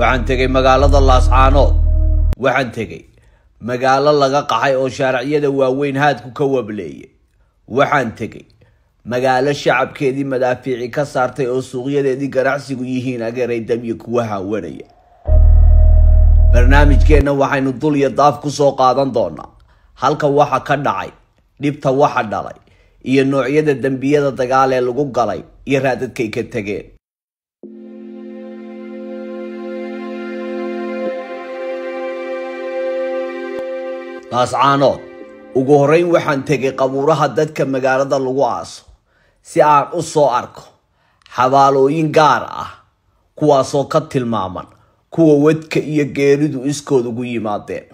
waxaan tegay magaalada Laascaanood waxaan tegay magaalo laga qaxay oo shaariciyada waaweyn haadku ka wableeyay waxaan tegay magaalo shacabkeedii madaafiici ka saartay oo suuqyadeedii ganacsigu yihiin ageeray damyo kuwa haawanaya barnaamijkeena waxaynu dul iyo daaf ku soo qaadan doonaa halka waxa ka dhacay dhibta waxa dhalay iyo noocyada dambiyada dagaal ee lagu galay iyo raadadkay ka tageen Laascaanood ugu horeyn waxaan tegay qabuuraha dadka magaalada lagu aaso si aan u soo arko xabaalooyin gaar ah kuwaasoo ka tilmaaman kuwa wadka iyo geeridu iskood ugu yimaadeen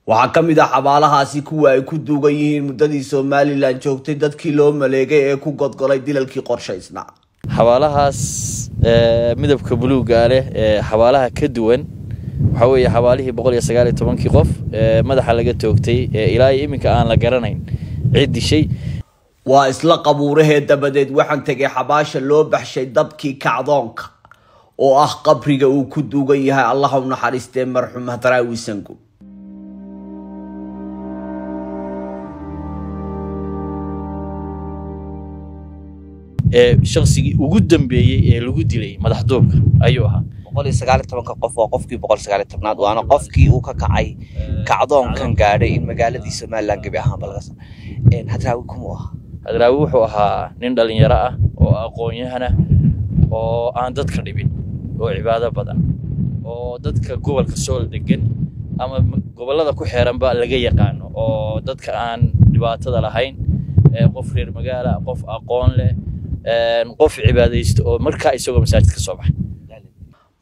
waxaa ka mid ah xabaalahaasi kuwa ay ku duugan yihiin muddadii Somaliland joogtay dadkii loo maleegay ee ku godgolay dilalkii qorshaysnaa xabaalahaas midabka buluuga leh xabaalaha ka duwan waxa weeye xabaalihii 119 qof madaxa laga toogtay ilaa iminka aan la garanayn cid dishay waa isla qabuuraha dabadeed waxaan tagay xabaasha loo baxshay dabkii kacdoonka oo ah qabriga uu ku duugan yahay Allah u naxariistay marxuum Hadraawi Sangu shakhsigii ugu dambeeyay ee lagu dilay madaxdoobka ayuu ahaa 119 qof waa qofkii 119aad waana qofkii uu ka kacay kacdoonkan gaadhay in magaaladii Somaliland gabi ahaan balgas Hadraawi kuma aha Hadraawi wuxuu ahaa nin dhalinyaro ah oo aqoon-yahan ah oo aan dadka dhibin oo cibaado badan oo dadka gobolka Sool degan ama gobolada ku xeeran ba laga yaqaan oo dadka aan dhibaatada lahayn qof reer magaala qof aqoon leh qof cibaadaysto oo marka isagoo masaajidka soo baxay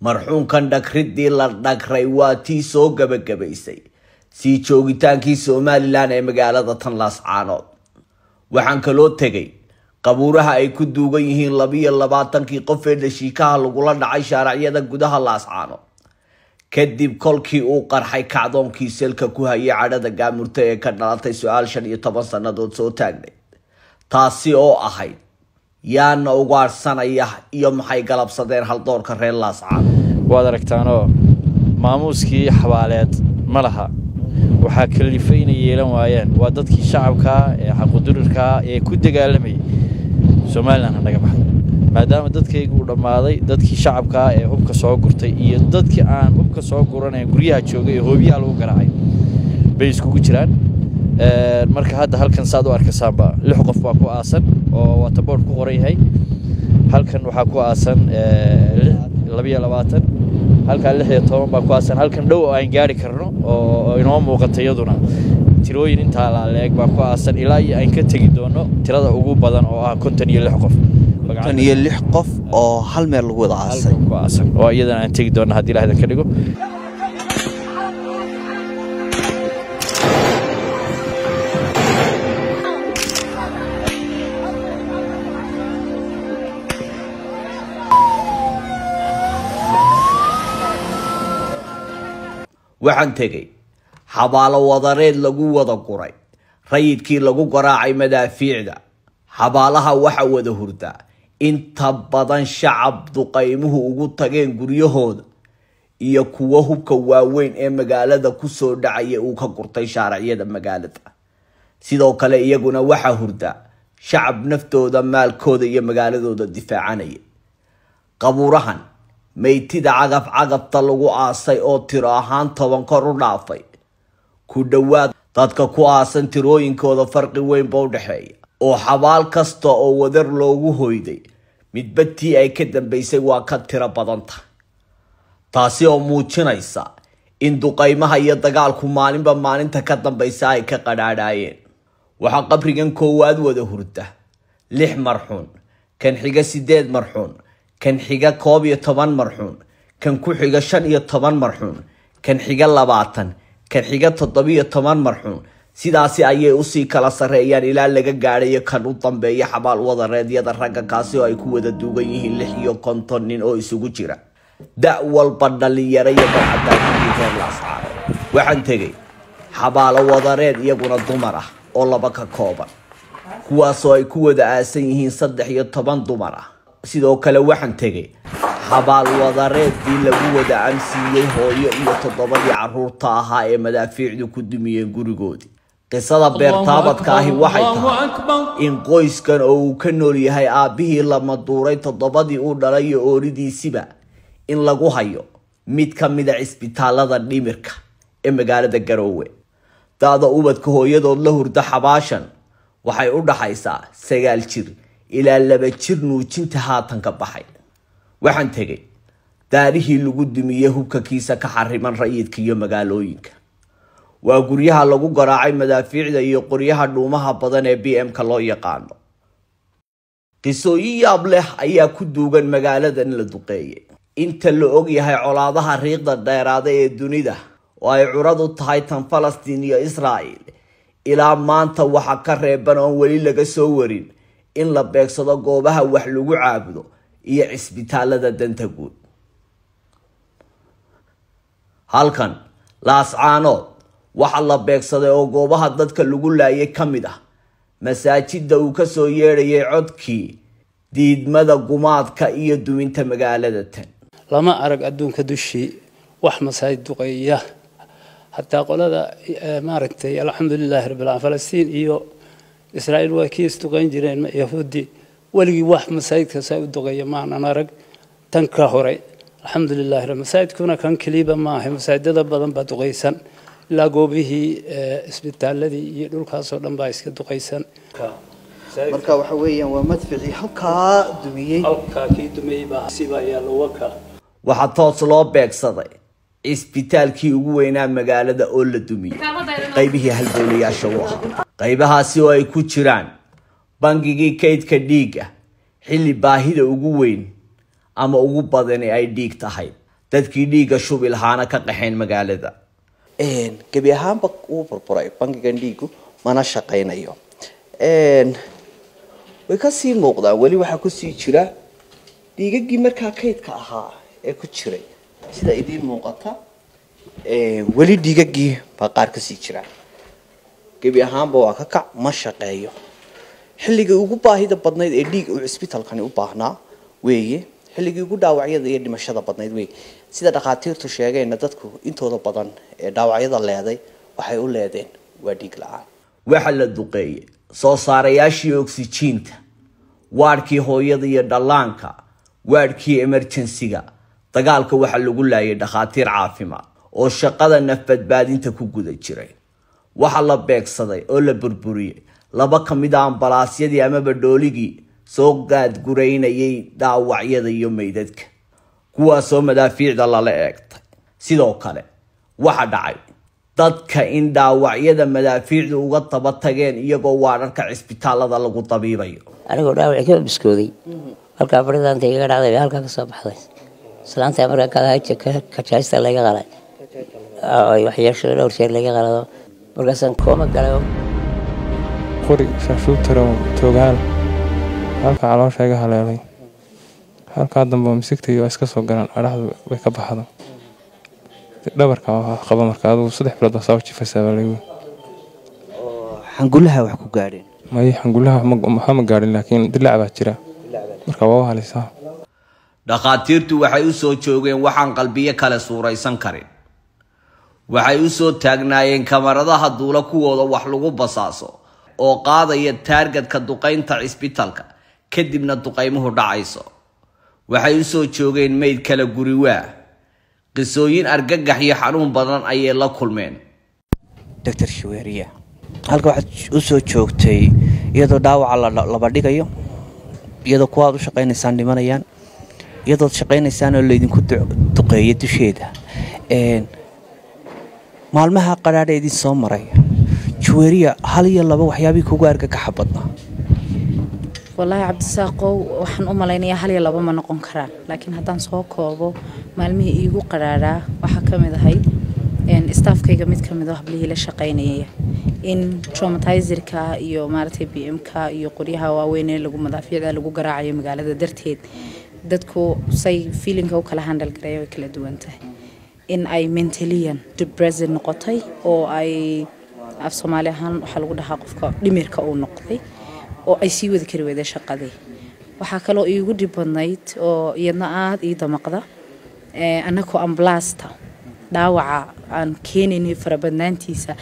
marxuumkan dhagridii la dhagray waa tii soo gabagabaysay si joogitaankii Somaliland ee magaalada tan Laascaanood waxaan kaloo tagay qabuuraha ay ku duugan yihiin 22 qof ee dhashiikaha lagula dhacay shaariciyada gudaha Laascaanood kadib kolkii uu qarxay kacdoonkii selka ku hayay cadhada gaamurta ee ka dhalatay su'aal 15 sanadood soo taagnay taasi oo ahayd yaana ugaarsanaya iyo maxay galabsadeen hal doorka reer Laascaanood waad aragtaanoo maamuuskii xabaaleed ma laha waxa kalifay inay yeelan waayeen waa dadkii shacabka ee xaqudurka ee ku dagaalamay Somaliland naga baxay maadaama dadkaygu u dhamaaday dadkii shacabka ee hubka soo gurtay iyo dadkii aan hubka soo guranay guryaha joogay ee hoobiyaha lagu garaacay bay isku jiraan marka hadda halkan saad u arkaysaanba 6 qof baa ku aasan oo wata board ku qoran yahay halkan waxa ku aasan 22 halka 16 baa ku aasan halkan dhow aan gaari karno oo inoo muuqata iyaduna tirooyin inta la leeg baa ku aasan ilaa ay ka tagi doono tirada ugu badan oo ah 56 qof 56 qof oo hal meel lagu wada aasay oo iyadana aan tagi doono hadii Ilaahay ka dhigo waxaan tagay xabaalo wadareed lagu wada guray rayidkii lagu garaacay madaafiicda xabaalaha waxa wada hurda inta badan shacab duqaymuhu ugu tageen guryahooda iyo kuwa hubka waaweyn ee magaalada ku soo dhacay uu ka gurtay shaariciyada magaalada sidoo kale iyaguna waxa hurda shacab naftooda maalkooda iyo magaaladooda difaacanaya qabuurahan meeytida cagafta lagu aasay oo tiro ahaan 10 kor u dhaafay ku dhawaad dadka ku aasan tirooyinkooda farqi weyn baa u dhaxeeya oo xabaal kasta oo wadar loogu hoyday midbatii ay ka dambeysay waa ka tiro badanta taasi oo muujinaysa in duqaymaha iyo dagaalku maalinba maalinta ka dambaysa ay ka qadhaadhaayeen waxa qabrigan koowaad wada hurda 6 marxuun kan xiga 8 marxuun kan xiga 11 marxuun kan ku xiga 15 marxuun kan xiga 20 kan xiga 17 marxuun sidaasi ayay u sii kala sareeyaan ilaa laga gaadhay kan u dambeeya xabaal wadareedyada ragga kaasi oo ay ku wada duugan yihiin 56 nin oo isugu jira da walba dhalinyaro iyo cadaalad reer Laascaanood waxaan tagay xabaalo wadareed iyaguna dumar ah oo laba ka kooban kuwaas oo ay ku wada aasan yihiin 13 dumar ah sidoo kale waxaan tagay xabaal wadareedkii lagu wada amsiiyey hooyo iyo 7 carruurta ahaa ee madaafiicdu ku dumiyeen gurigoodii qisada beertaabadka ahi waxay tahay in qoyskan oo uu ka nool yahay aabihii lama duuray 7 uu dhalay iyo ooridiisiba in lagu hayo mid ka mid ah isbitaalada dhimirka ee magaalada Garowe daada ubadka hooyadood la hurda xabaashan waxay u dhaxaysaa 9 jir ilaa 2 jir nuujinta haatan ka baxay waxaan tagay daarihii lagu dumiyay hubka kiisa ka xariman rayidka iyo magaalooyinka waa guryaha lagu garaacay madaafiicda iyo qoryaha dhuumaha badan ee BM-ka loo yaqaano qisooyin yaab leh ayaa ku duugan magaaladan la duqeeyay inta la og yahay colaadaha riiqda dheeraada ee dunida oo ay curad u tahay tan Falastiin iyo Israa'iil ilaa maanta waxa ka reeban oo wali laga soo warin in la beegsado goobaha wax lagu caabudo iyo isbitaalada danta guud halkan laascaanood waxa la beegsaday oo goobaha dadka lagu laayay kamid ah masaajidda uu ka soo yeedhayay codkii diidmada gumaadka iyo duminta magaalada tan lama arag adduunka dushii wax masaajid duqeeya hatta qolada maaragtay alxamdulillaah rabbil aalamiin Falastiin iyo Israa'iil waa kiis duqeyn jireen yahuudi waligi wax masaajidka saa u duqeeya ma aan arag tan ka hore alxamdulillaah rabbil masaajidkuna kan kaliba ma aha masaajidada badan ba duqeysan la goobihii isbitaaladii iyo dhulkaas oo dhan baa iska duqeysan marka waxa weeyaan waa madfici halka dumiyay baa siba ayaa loo waka waxa toos loo beegsaday isbitaalkii ugu weynaa magaalada oo la dumiyay qaybihii halbowlayaasha qaybahaasi oo ay ku jiraan bangigii kaydka dhiiga xilli baahida ugu weyn ama ugu badan ay dhiig tahay dadkii dhiiga shubi lahaana ka qaxeen magaalada gabi ahaanba uu burburay bangigan dhiigu mana shaqeynayo way ka sii muuqdaa wali waxa ku sii jira dhiigagii markaa kaydka ahaa ee ku jiray sida idin muuqata wali dhiigagii baa qaar ka sii jira gabi ahaanba waa ka kac ma shaqeeyo xilliga ugu baahida badnayd ee dhiig uu isbitaalkani u baahnaa weeye xilligii ugu dhaawacyada iyo dhimashada badnayd weeye sida dhaqaatiirtu sheegeen dadku intooda badan ee dhaawacyada leeday waxay u leedeen waa dhiig la'aan waxa la duqeeyay soo saarayaashii oksijiinta waarkii hooyada iyo dhallaanka waarkii emergency-ga dagaalka waxa lagu laayay dhaqaatiir caafimaad oo shaqada nafbadbaadinta ku guda jiray waxa la beegsaday oo la burburiyay laba kamid ah ambalaasyadii ama badhooligii soo gaad gureynayay dhaawacyada iyo meydadka kuwaasoo madaafiicda lala eegtay sidoo kale waxa dhacay dadka in dhaawacyada madaafiicdu uga daba tageen iyagoo waararka isbitaalada lagu dabiibayo anigoo dhaawac ka biskooday halka baridaanta iga dhacday halka ka soo baxday salaanta marka ka jaaysta laga qalay ay wax yeesho dhowr jeer laga qalado markaasan kooma galay qori shaashuutaro toogaal halka caloosha iga haleelay halka dambe misigta iyo iska soo garan araxdu way ka baxdo dhabarka waxa qaba marka adigu 3 bilood soo jifaysaa walaal xangulaha wax ku gaadheen may xangulaha ma gaadhin laakiin dilaac baa jira marka waa halisa dhaqaatiirtu waxay u soo joogeen waxaan qalbiye kale suuraysan karin waxay u soo taagnaayeen kamaradaha duula kuwooda wax lagu basaaso oo qaadaya taargetka duqeynta isbitaalka kadibna duqeymuhu dhacayso waxay u soo joogeen meyd kala guri waa qisooyin argagax iyo xanuun badan ayay la kulmeen Dr. Shuweeriya halka waxaad u soo joogtay iyadoo dhaawaca laba dhigayo iyadoo kuwaad u shaqeynaysaan dhimanayaan iyadoo shaqeynaysaan oo leedinku duqeeyay dusheeda maalmaha qaraadheedii soo maray Shuweeriya hal iyo laba waxyaabi kugu argagax badnaa والله عبد الساقو وحن أمليني هالي لبا ما نقون كران لكن هدان سو كوبو مالمي إيجو قرارا وحكم ذا هاي إن استاف كي جميت كم ذا بليه للشقينية إن تروماتايزر كا يو مارتي بي إم كا يو قريها وين لجو مدافع ذا لجو قراعي مقالة ذا درتيد دتكو سي feeling هو كلا هندل قراية وكلا دوانته إن أي mentalian depressed نقطي أو أي af Soomaali ahaan waxa lagu dhahaa qofka dhimirka uu noqday oo ay sii wada kari wada shaqadii waxaa kaloo iigu dhib badnayd oo iyadna aad ii damaqda annagoo ambalaasta dhaawaca aan keenaynay farabadnaantiisa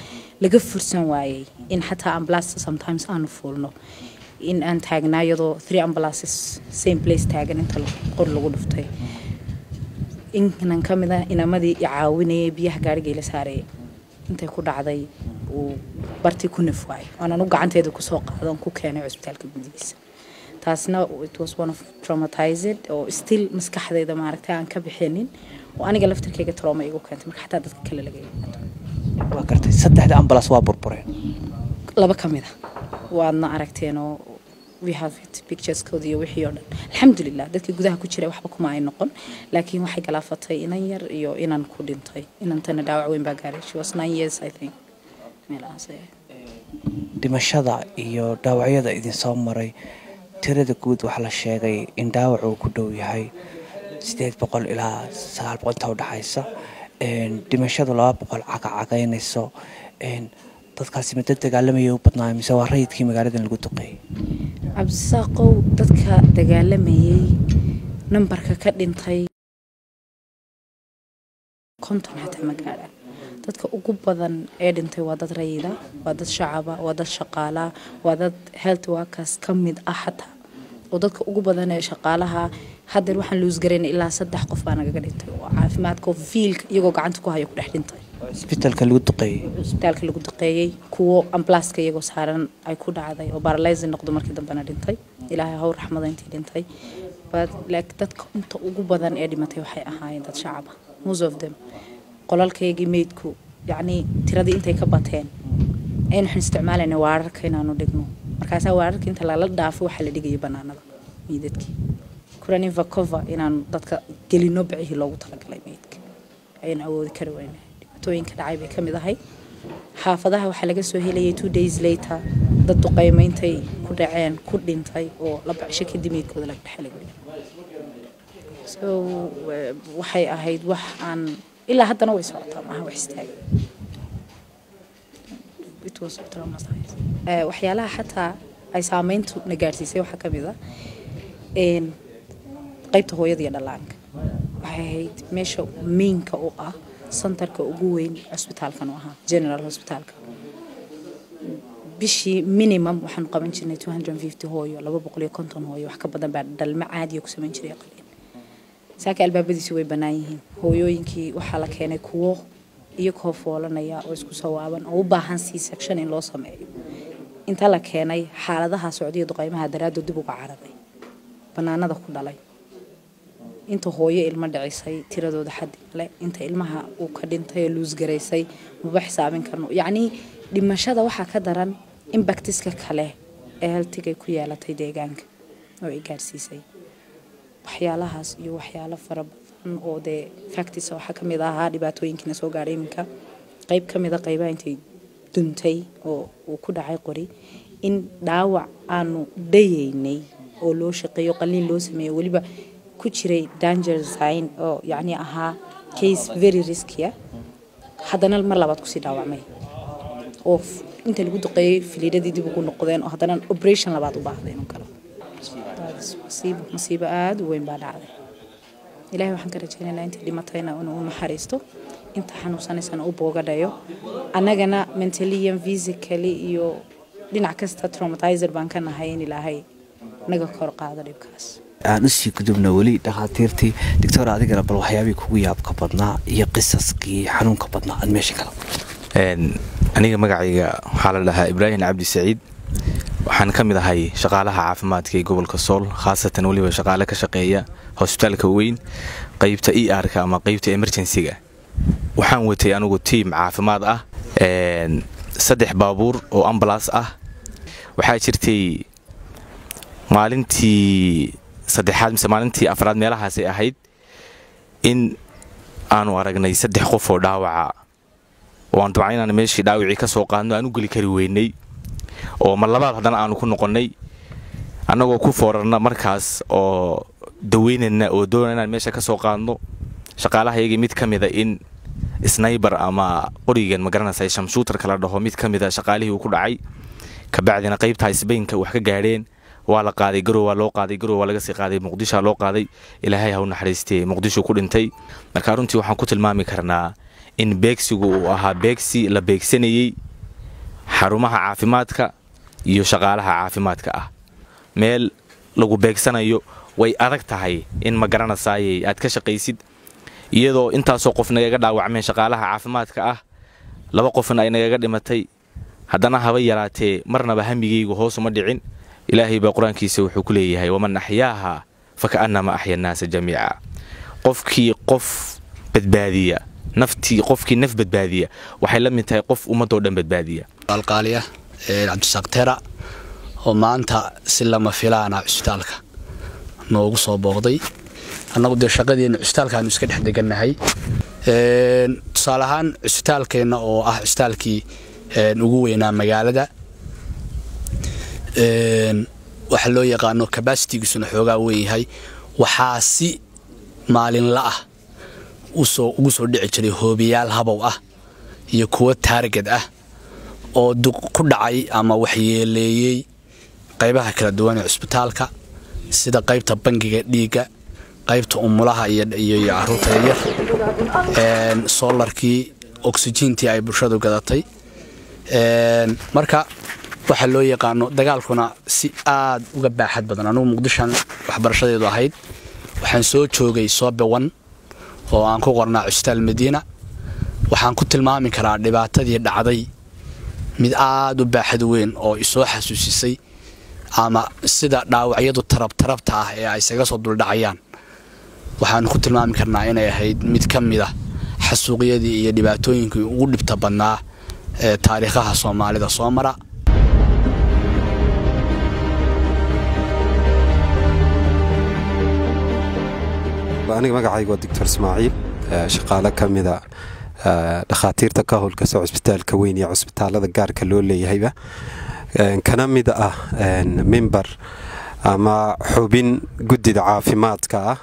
laga fursan waayey in xataa ambalaasta sometimes aanu fuulno in aan taagnaa iyadoo 3 ambulances same place taagan inta qor lagu dhuftay inkan ka mid ah inamadii caawinayay biyaha gaariga la saaray intay ku dhacday uu barti ku nafwaay aanan u gacanteeda ku soo qaadan ku keenay cusbitaalka gudihiisa taasna it was one of traumatized oo still maskaxdayda maaragtay aan ka bixinin oo aniga laftirkayga trauma igu keentay marka xataa dadka kale laga yimaado waa gartay 3 ambulance waa burbureen 2 ka mid ah waadna aragteen oo we have it pictures koodi iyo wixii oo dhan alxamdulillah dadkii gudaha ku jiray waxba kuma ay noqon laakiin waxay galaafatay inan yar iyo inan ku dhintay inantana dhaawac weyn baa gaaray she was 9 years I think meelahaas dhimashada iyo dhaawacyada idin soo maray tirada guud waxa la sheegay in dhaawac uu ku dhow yahay 800 ilaa 900 inta u dhaxaysa dhimashadu 200 cagacageynayso dadkaasi ma dad dagaalamaya u badnaa mise waa rayidkii magaalada lagu duqeeyay cabdisaaqow dadka dagaalamayay nambarka ka dhintay konton xataa ma gaadhaan dadka ugu badan ee dhintay waa dad rayida waa dad shacaba waa dad shaqaala waa dad health workers ka mid ah xataa oo dadka ugu badan ee shaqaalaha hadda waxaan luus gareynay ilaa 3 qof baa naga dhintay oo caafimaadka fiilka iyagoo gacanta ku hayo ku dhex dhintay isbitaalka lagu duqeeyay kuwa ambulance iyagoo saaran ay ku dhacday oo paralyzed noqdo markii dambena dhintay ilaahay ha raxmada intii dhintay but like dadka inta ugu badan ee dhimatay waxay ahaayeen dad shacab most of them qolalkaygii meedku yacni tiradii intay ka bateen aynu isticmaalayna waararka inaanu dhigno markaas waararka inta la dhaafo waxa la dhigay banaanada meedadkii kurani vakova inaanu dadka gelino bixi loogu talagalay meedka ayna awoodi kari weynaa tooyinka dhacay bay kamid ahay xaafadaha waxa laga soo helayay 2 days later dad duqeymeentay ku dhaceen ku dhintay oo la baxsho kadib meedkooda laga dhaxlay so waxay ahayd wax aan ilaa haddana way socotaa ma wax istaag it was traumatized waxyaalaha xataa ay saameyntu nagaarsiisay waxa kamid ah qaybta hooyada iyo dhalaanka waxay ahayd meesha mainka u ah santarka ugu weyn cusbitaalkan oo ahaa general hospitalka bishii minimum waxaan qaban jirnay 250 hooyo 250 hooyo wax ka badan baa dhalmo caadi ah ku sameyn jiray qalin saaka albaabadiisu way banaan yihiin hooyooyinkii waxaa la keenay kuwo iyo koofoolanaya oo isku sawaaban oo u baahan C-section in loo sameeyo inta la keenay xaaladaha Sacuudiga duqeymaha daraado dib uga cararay banaanada ku dhalay inta hooyo ilma dhacisay tiradooda xad le inta ilmaha uu ka dhintay luus gareysay ma xisaabin karno yacni dhimashada waxa ka daran impactiska kale ee healthiga ku yeelatay deegaanka oo ay gaarsiisay waxyaalahaas iyo waxyaalo fara badan oo de factors waxa kamid ah dhibaatooyinka soo gaaray iminka qayb kamid ah qaybaha intay duntay oo uu ku dhacay qori in dhaawac aanu dayeynay oo loo shaqeeyo qalin loo sameeyo waliba ku jiray danger sign oo yacni ahaa case very risky haddana mar labaad ku sii dhaawacmay oo inta lagu duqeeyay filiidadii dib ugu noqdeen oo haddana operation labaad u baahdeen oo kale masiibo aad u weyn baa dhacday ilaahay waxaan ka rajaynaynaa intii dhimatayna inuu naxariisto inta xanuunsanaysana u boogadhayo annagana mentally and physically iyo dhinac kasta traumatized baan ka nahay in ilaahay naga kor qaado dhibkaas aan u sii gudubna weli dhakhaatiirtii doctor adigana bal waxyaabihii kugu yaabka badnaa iyo qisaskii xanuunka badnaa aad meesha kala aniga magacayga waxaa la dhahaa Ibraahim Cabdi Saciid waxaan ka mid ahay shaqaalaha caafimaadka ee gobolka Sool khaasatan waliba shaqaale ka shaqeeya hospitaalka weyn qaybta ER-ka ama qaybta emergency-ga waxaan watay anigu team caafimaad ah 3 baabuur oo ambulance ah waxaa jirtay maalintii saddexaad mise maalintii afraad meelahaas ay ahayd in aanu aragnay 3 qof oo dhaawaca oo aan dabcan inaan meeshii dhaawacii ka soo qaadno aanu geli kari weynay oo mar labaad haddana aanu ku noqonnay annagoo ku foorarna markaas oo daweynayna oo doonayna inaan meesha ka soo qaadno shaqaalahayagii mid ka mida in sniper ama qorigan ma garanaysaa shamshooter kala dhaho mid ka mida shaqaalihii uu ku dhacay ka bacdina qaybta isbaynka wax ka gaadheen waa la qaaday garow waa loo qaaday garow waa laga sii qaaday muqdisho loo qaaday ilaahay ha u naxariistay muqdisho ku dhintay marka runtii waxaan ku tilmaami karnaa in beegsigu uu ahaa beegsi la beegsanayay xarumaha caafimaadka iyo shaqaalaha caafimaadka ah meel lagu beegsanayo way adag tahay in ma garanaysaay aad ka shaqaysid iyadoo intaasoo qof nagaga dhaawacmeen shaqaalaha caafimaadka ah 2 qofna ay nagaga dhimatay haddana haba yaraatee marnaba hamigaygu hoos uma dhicin ilaahay baa quraankiisa wuxuu ku leeyahay waman ahyaaha fakaannama ahya an-naas jamii'a qofkii qof badbaadiya naftii qofkii naf badbaadiya waxay la mid tahay qof ummadoo dhan badbaadiya alqaaliya Cabdisaaq Tera oo maanta si lama filaana isbitaalka noogu soo booqday annagu de shaqadeena isbitaalkaanu iska dhex deganahay tusaale ahaan isbitaalkeena oo ah isbitaalkii ugu weynaa magaalada waxa loo yaqaano capacity-giisuna xoogaa weyn yahay waxaa si maalinla ah ugu soo dhici jiray hoobiyaal habow ah iyo kuwa taargad ah oo ku dhacay ama waxyeeleeyay qaybaha kala duwan ee isbitaalka sida qaybta bangiga dhiiga qaybta umulaha iyo caruurta yar solarkii oxygentii ay bulshadu gadatay marka waxa loo yaqaano dagaalkuna si aad uga baaxad badan anigu muqdishan waxbarashadeedu ahayd waxaan soo joogay Soobe 1 oo aan ku qornaa Isbitaal Madiina waxaan ku tilmaami karaa dhibaatadii dhacday mid aad u baaxad weyn oo isoo xasuusisay ama sida dhaawacyadu tarabta ah ee ay isaga soo duldhacayaan waxaan ku tilmaami karnaa inay ahayd mid ka mid ah xasuuqyadii iyo dhibaatooyinkii ugu dhibta badnaa ee taariikhaha Soomaalida soo mara aniga magacaygu waa Dr. Ismaaciil shaqaale kamida dhakhaatiirta ka howlgasa cisbitaalka weyn iyo cisbitaalada gaarka loo leeyahayba kana mid ah member ama xubin gudida caafimaadka ah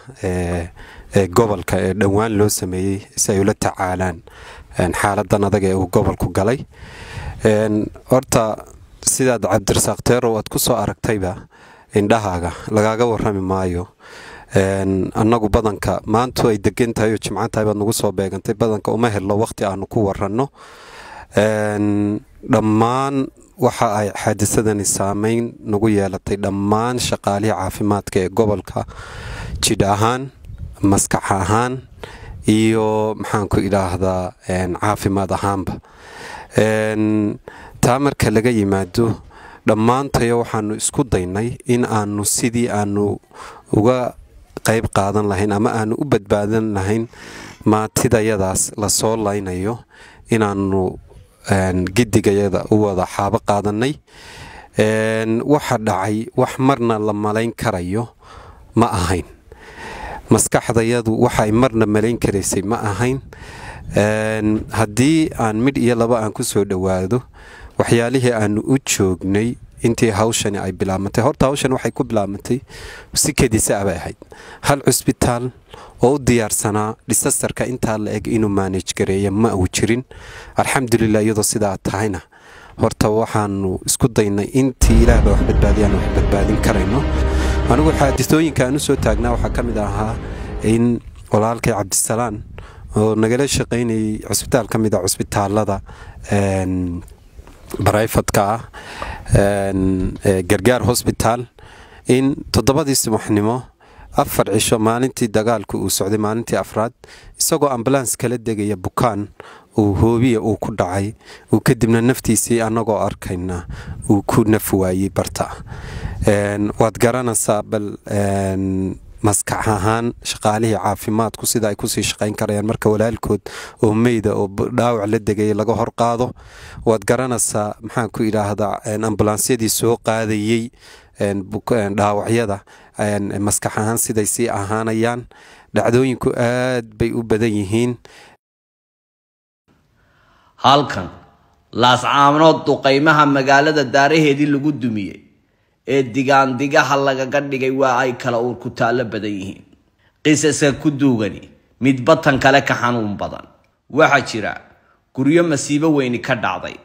ee gobolka ee dhawaan loo sameeyay si ay ula tacaalaan xaaladan adag ee uu gobolku galay horta sidaad Cabdisaaq Tera aad ku soo aragtayba indhahaaga lagaaga warrami maayo annagu badanka maanta ay degan tahay oo jimcaanta baad nagu soo beegantay badanka uma helno waqti aanu ku warrano dhammaan waxa ay xadisadani saameyn nagu yeelatay dhammaan shaqaalihi caafimaadka ee gobolka jid ahaan maskax ahaan iyo maxaan ku ilaahdaa caafimaad ahaanba taa marka laga yimaado dhammaantayo waxaanu isku daynay in aanu sidii aanu uga qayb qaadan lahayn ama aanu u badbaadan lahayn maatidayadaas la soo laynayo inaanu gidigayada u wada xaabo qaadanay waxa dhacay wax marna la malayn karayo ma ahayn maskaxdayadu waxay marna malayn karaysay ma ahayn haddii aan mid iyo laba aan ku soo dhawaado waxyaalihii aanu u joognay intii hawshani ay bilaabantay horta hawshan waxay ku bilaabantay si kadisa ay ahayd hal cisbitaal oo u diyaarsanaa disasterka inta la eg inuu manage gareeyo ma uu jirin alxamdulillah iyadoo sidaa tahayna horta waxaanu isku daynay intii Ilaahay wax badbaadiyaan wax badbaadin karayno anigu xaadisooyinka aanu soo taagnaa waxa kamid ahaa in walaalkay Cabdisalaan oo nagala shaqeynay cisbitaal kamid ah cisbitaalada برايفتكا gargaar hospital in 7 subaxnimo 4 cisho maalintii dagaalku uu socday maalintii afraad isagoo ambulance kala degaya bukaan uu hoobiye uu ku dhacay uu kadibna naftiisii anagoo arkayna uu ku nafwaayay barta waad garanaysaa bal maskax ahaan shaqaalihi caafimaadku sida ay ku sii shaqeyn karayaan marka walaalkood oo meeyda oo dhaawac la degay laga hor qaado waad garanaysaa maxaan ku ilaahdaa ambulansyadii soo qaadayay dhaawacyada maskax ahaan siday sii ahaanayaan dhacdooyinku aad bay u badan yihiin halkan laascaanood duqeymaha magaalada daaraheedii lagu dumiyay ee digaandigaha lagaga dhigay waa ay kala uur ku taalo badan yihiin qisaska ku duugani mid batan kale ka xanuun badan waxa jira guryo masiibo weyni ka dhacday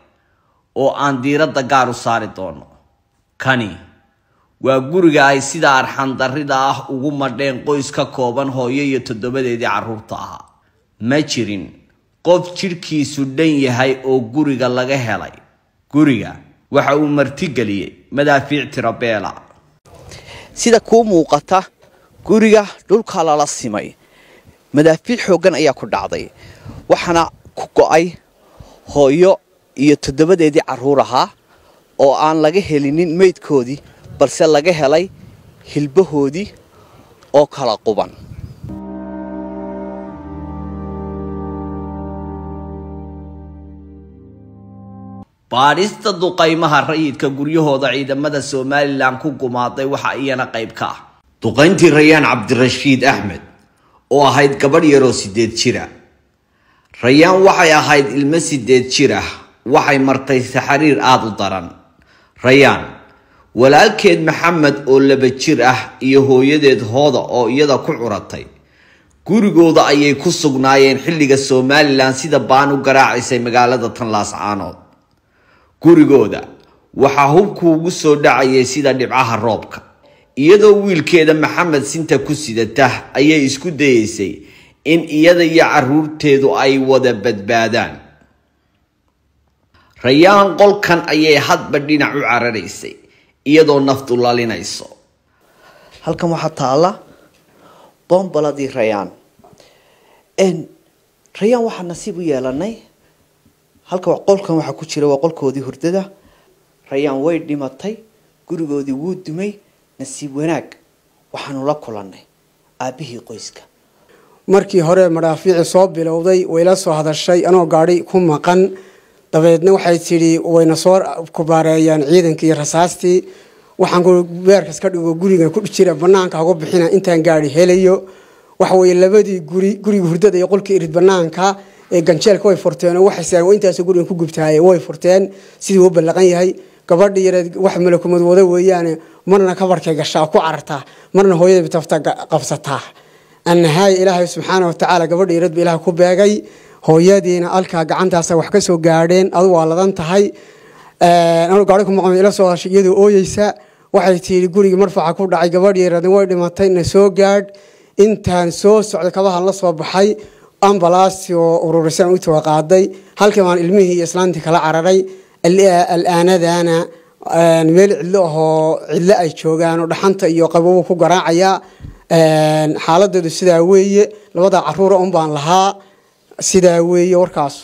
oo aan diiradda gaar u saari doono kani waa guriga ay sida arxan darrida ah ugu madheen qoys ka kooban hooyo iyo 7deedii carruurta ahaa. ma jirin qof jirkiisu dhan yahay oo guriga laga helay. guriga waxa uu martigeliyay madaafiic tirabeela. sida kuu muuqata guriga dhulka lala simay madaafiic xoogan ayaa ku dhacday waxaana ku go'ay hooyo iyo 7deedii carruur ahaa oo aan laga helinin meydkoodii balse laga helay hilbahoodii oo kala quban. baadhista duqaymaha rayidka guryahooda ciidamada Somaliland ku gumaaday waxa iyana qayb ka ah duqayntii Rayaan Cabdirashiid Axmed oo ahayd gabadh yar oo 8 jir ah. Rayaan waxay ahayd ilmo 8 jir ah waxay martay saxariir aad u daran. Rayaan walaalkeed Maxamed oo 2 jir ah iyo hooyadeed Hooda oo iyada ku curatay gurigooda ayay ku sugnaayeen xilliga Somaliland sida baan u garaacisay magaalada Tanlaascaanood. gurigooda waxa hubku ugu soo dhacayay sida dhibcaha roobka iyadoo wiilkeeda Maxamed sinta ku sidata ayay isku dayeysay in iyada iyo carruurteedu ay wada badbaadaan. Rayaan qolkan ayay hadba dhinac u cararaysay iyadoo naftu lalinayso. halkan waxa taala bombaladii Rayaan Rayaan waxa nasiib u yeelanay halka qolkan waxa ku jira waa qolkoodii hurdada. Rayaan way dhimatay gurigoodii wuu dumay. nasiib wanaag waxaanu la kulannay aabihii qoyska. markii hore madaafiici soo bilowday way la soo hadashay anoo gaari ku maqan dabeedna waxay tiri wayna soo kubaareeyaan ciidankii rasaastii waxaan ku beerkas ka dhigo guriga ku jira banaanka uga bixina intaan gaari helayo waxa way labadii guriga hurdada iyo qolkii irid banaanka ee ganjeelka way furteen oo waxay intaas guriga ku gubtaayay way furteen sidii uu balaqan yahay gabadhii yareed wax malakumad wada weeyaan marna kabarkay gashaa ku cararta marna hooyada bitafta qabsataa annahay ilaahay subxaanahu wa ta'ala gabadhii yareed ilaahay ku beegay hooyadiina alka gacantaas wax ka soo gaadheen adu waa ladan tahay anoo gaari ku maqan ila soo hashay iyadoo ooyeysa waxay tiri guriga marfaca ku dhacay gabadhii yareed way dhimatay na soo gaadh intaan soo socday kabahan la soo baxay ambalaas oo ururisan u tawaqaaday halkii aan ilmihii iyo islaantii kala cararay الآن meel cidlo ahoo cidlo ay joogaan oo dhaxanta iyo qabow ku garaacaya xaaladoodu sidaa weeye labada caruur oo baan lahaa sidaa weeye warkaas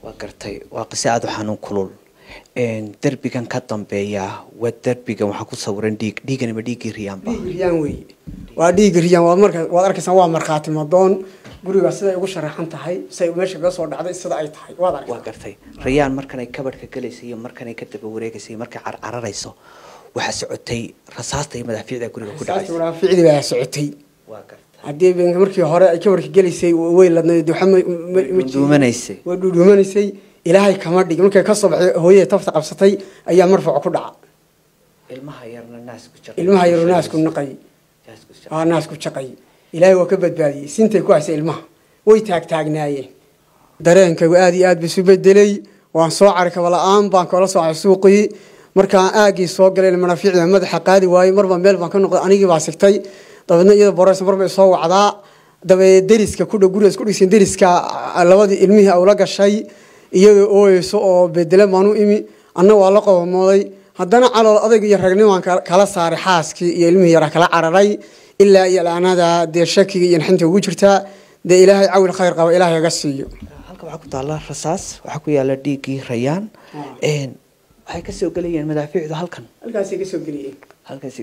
waa gartay waa qiso aad u xanuun kulul darbigan ka dambeeya waa darbigan waxa ku sawiran dhiigan ama dhiigii Rayaan ba Rayaan weeye waa dhiigii Rayaan waa marka waad arkaysan waa marxaati madoon guriga sida ay ugu sharaxan tahay say meesha ka soo dhacday sida ay tahay waad arkay waa gartay Rayaan markan ay kabadhka galeysay iyo markan ay ka daba wareegaysay markay cararayso waxa socotay rasaasta iyo madaafiicda guriga ku dhacay madaafiicda baa socotay waa gartay hadii markii hore ay kabadhka galeysay way ladnay duumanaysay duumanaysay ilaahay kama dhig markay ka soo baxay hooyada tafta qabsatay ayaa marfac ku dhaca ilmaha yarna naas ku jaqay ilmaha yarna naas ku naqay naas ku jaqay ilaahay waa ka badbaadiyay sintay ku haysay ilmaha way taagnaayeen dareenkaygu aad iyo aad bisu bedelay waan soo carka wala'aan baan kala soo suuqii markaan aagii soo galay madaafiicda madaxa qaadi waayay marba meel baan ka noqday anigii baa sigtay dabeedna iyada boreys marba soo wacdaa dabeed deriska ku dhow guriga isku dhigsan deriska labadii ilmihii awla gashay iyadoo ooyeyso oo bedela maanu imi anna waa la qowmooday haddana calool adag iyo ragnimaan kala saaray xaaskii iyo ilmihii yara kala cararay ilaa iyo laanada dee shakiga iyo xinta ugu jirtaa dee ilaahay cawil khayr qaba ilaahay ga siiyo halka waxa ku taala rasaas waxa ku yaala dhiigii Rayaan waxay ka soo galayeen madaafiicdu halkaas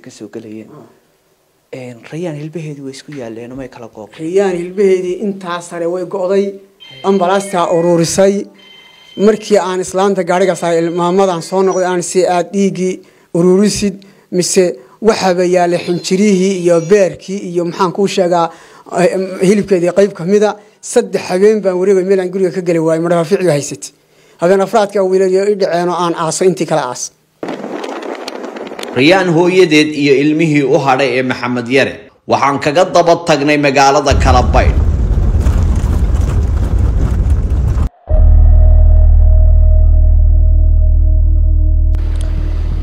ka soo galayeen Rayaan hilbaheedii way isku yaaleen oo ay kala goob Rayaan hilbaheedii intaas sare way go'day ambalaasta ururisay markii aan islaanta gaariga saaray maamadan soo noqday aan si aad dhiigi ururisid mise waxa bayaalay xinjirihii iyo beerkii iyo maxaan ku sheegaa hilibkeedii qayb kamida 3 habeen baan wareegay meel aan guriga ka galay waay madaafiicdu haysatay habeen afraadka wiilal ay dhaceen oo aan aaso intii kala aas Rayaan hooyadeed iyo ilmihii u hadhay ee Maxamed Yare waxaan kaga daba tagnay magaalada Kalabaydh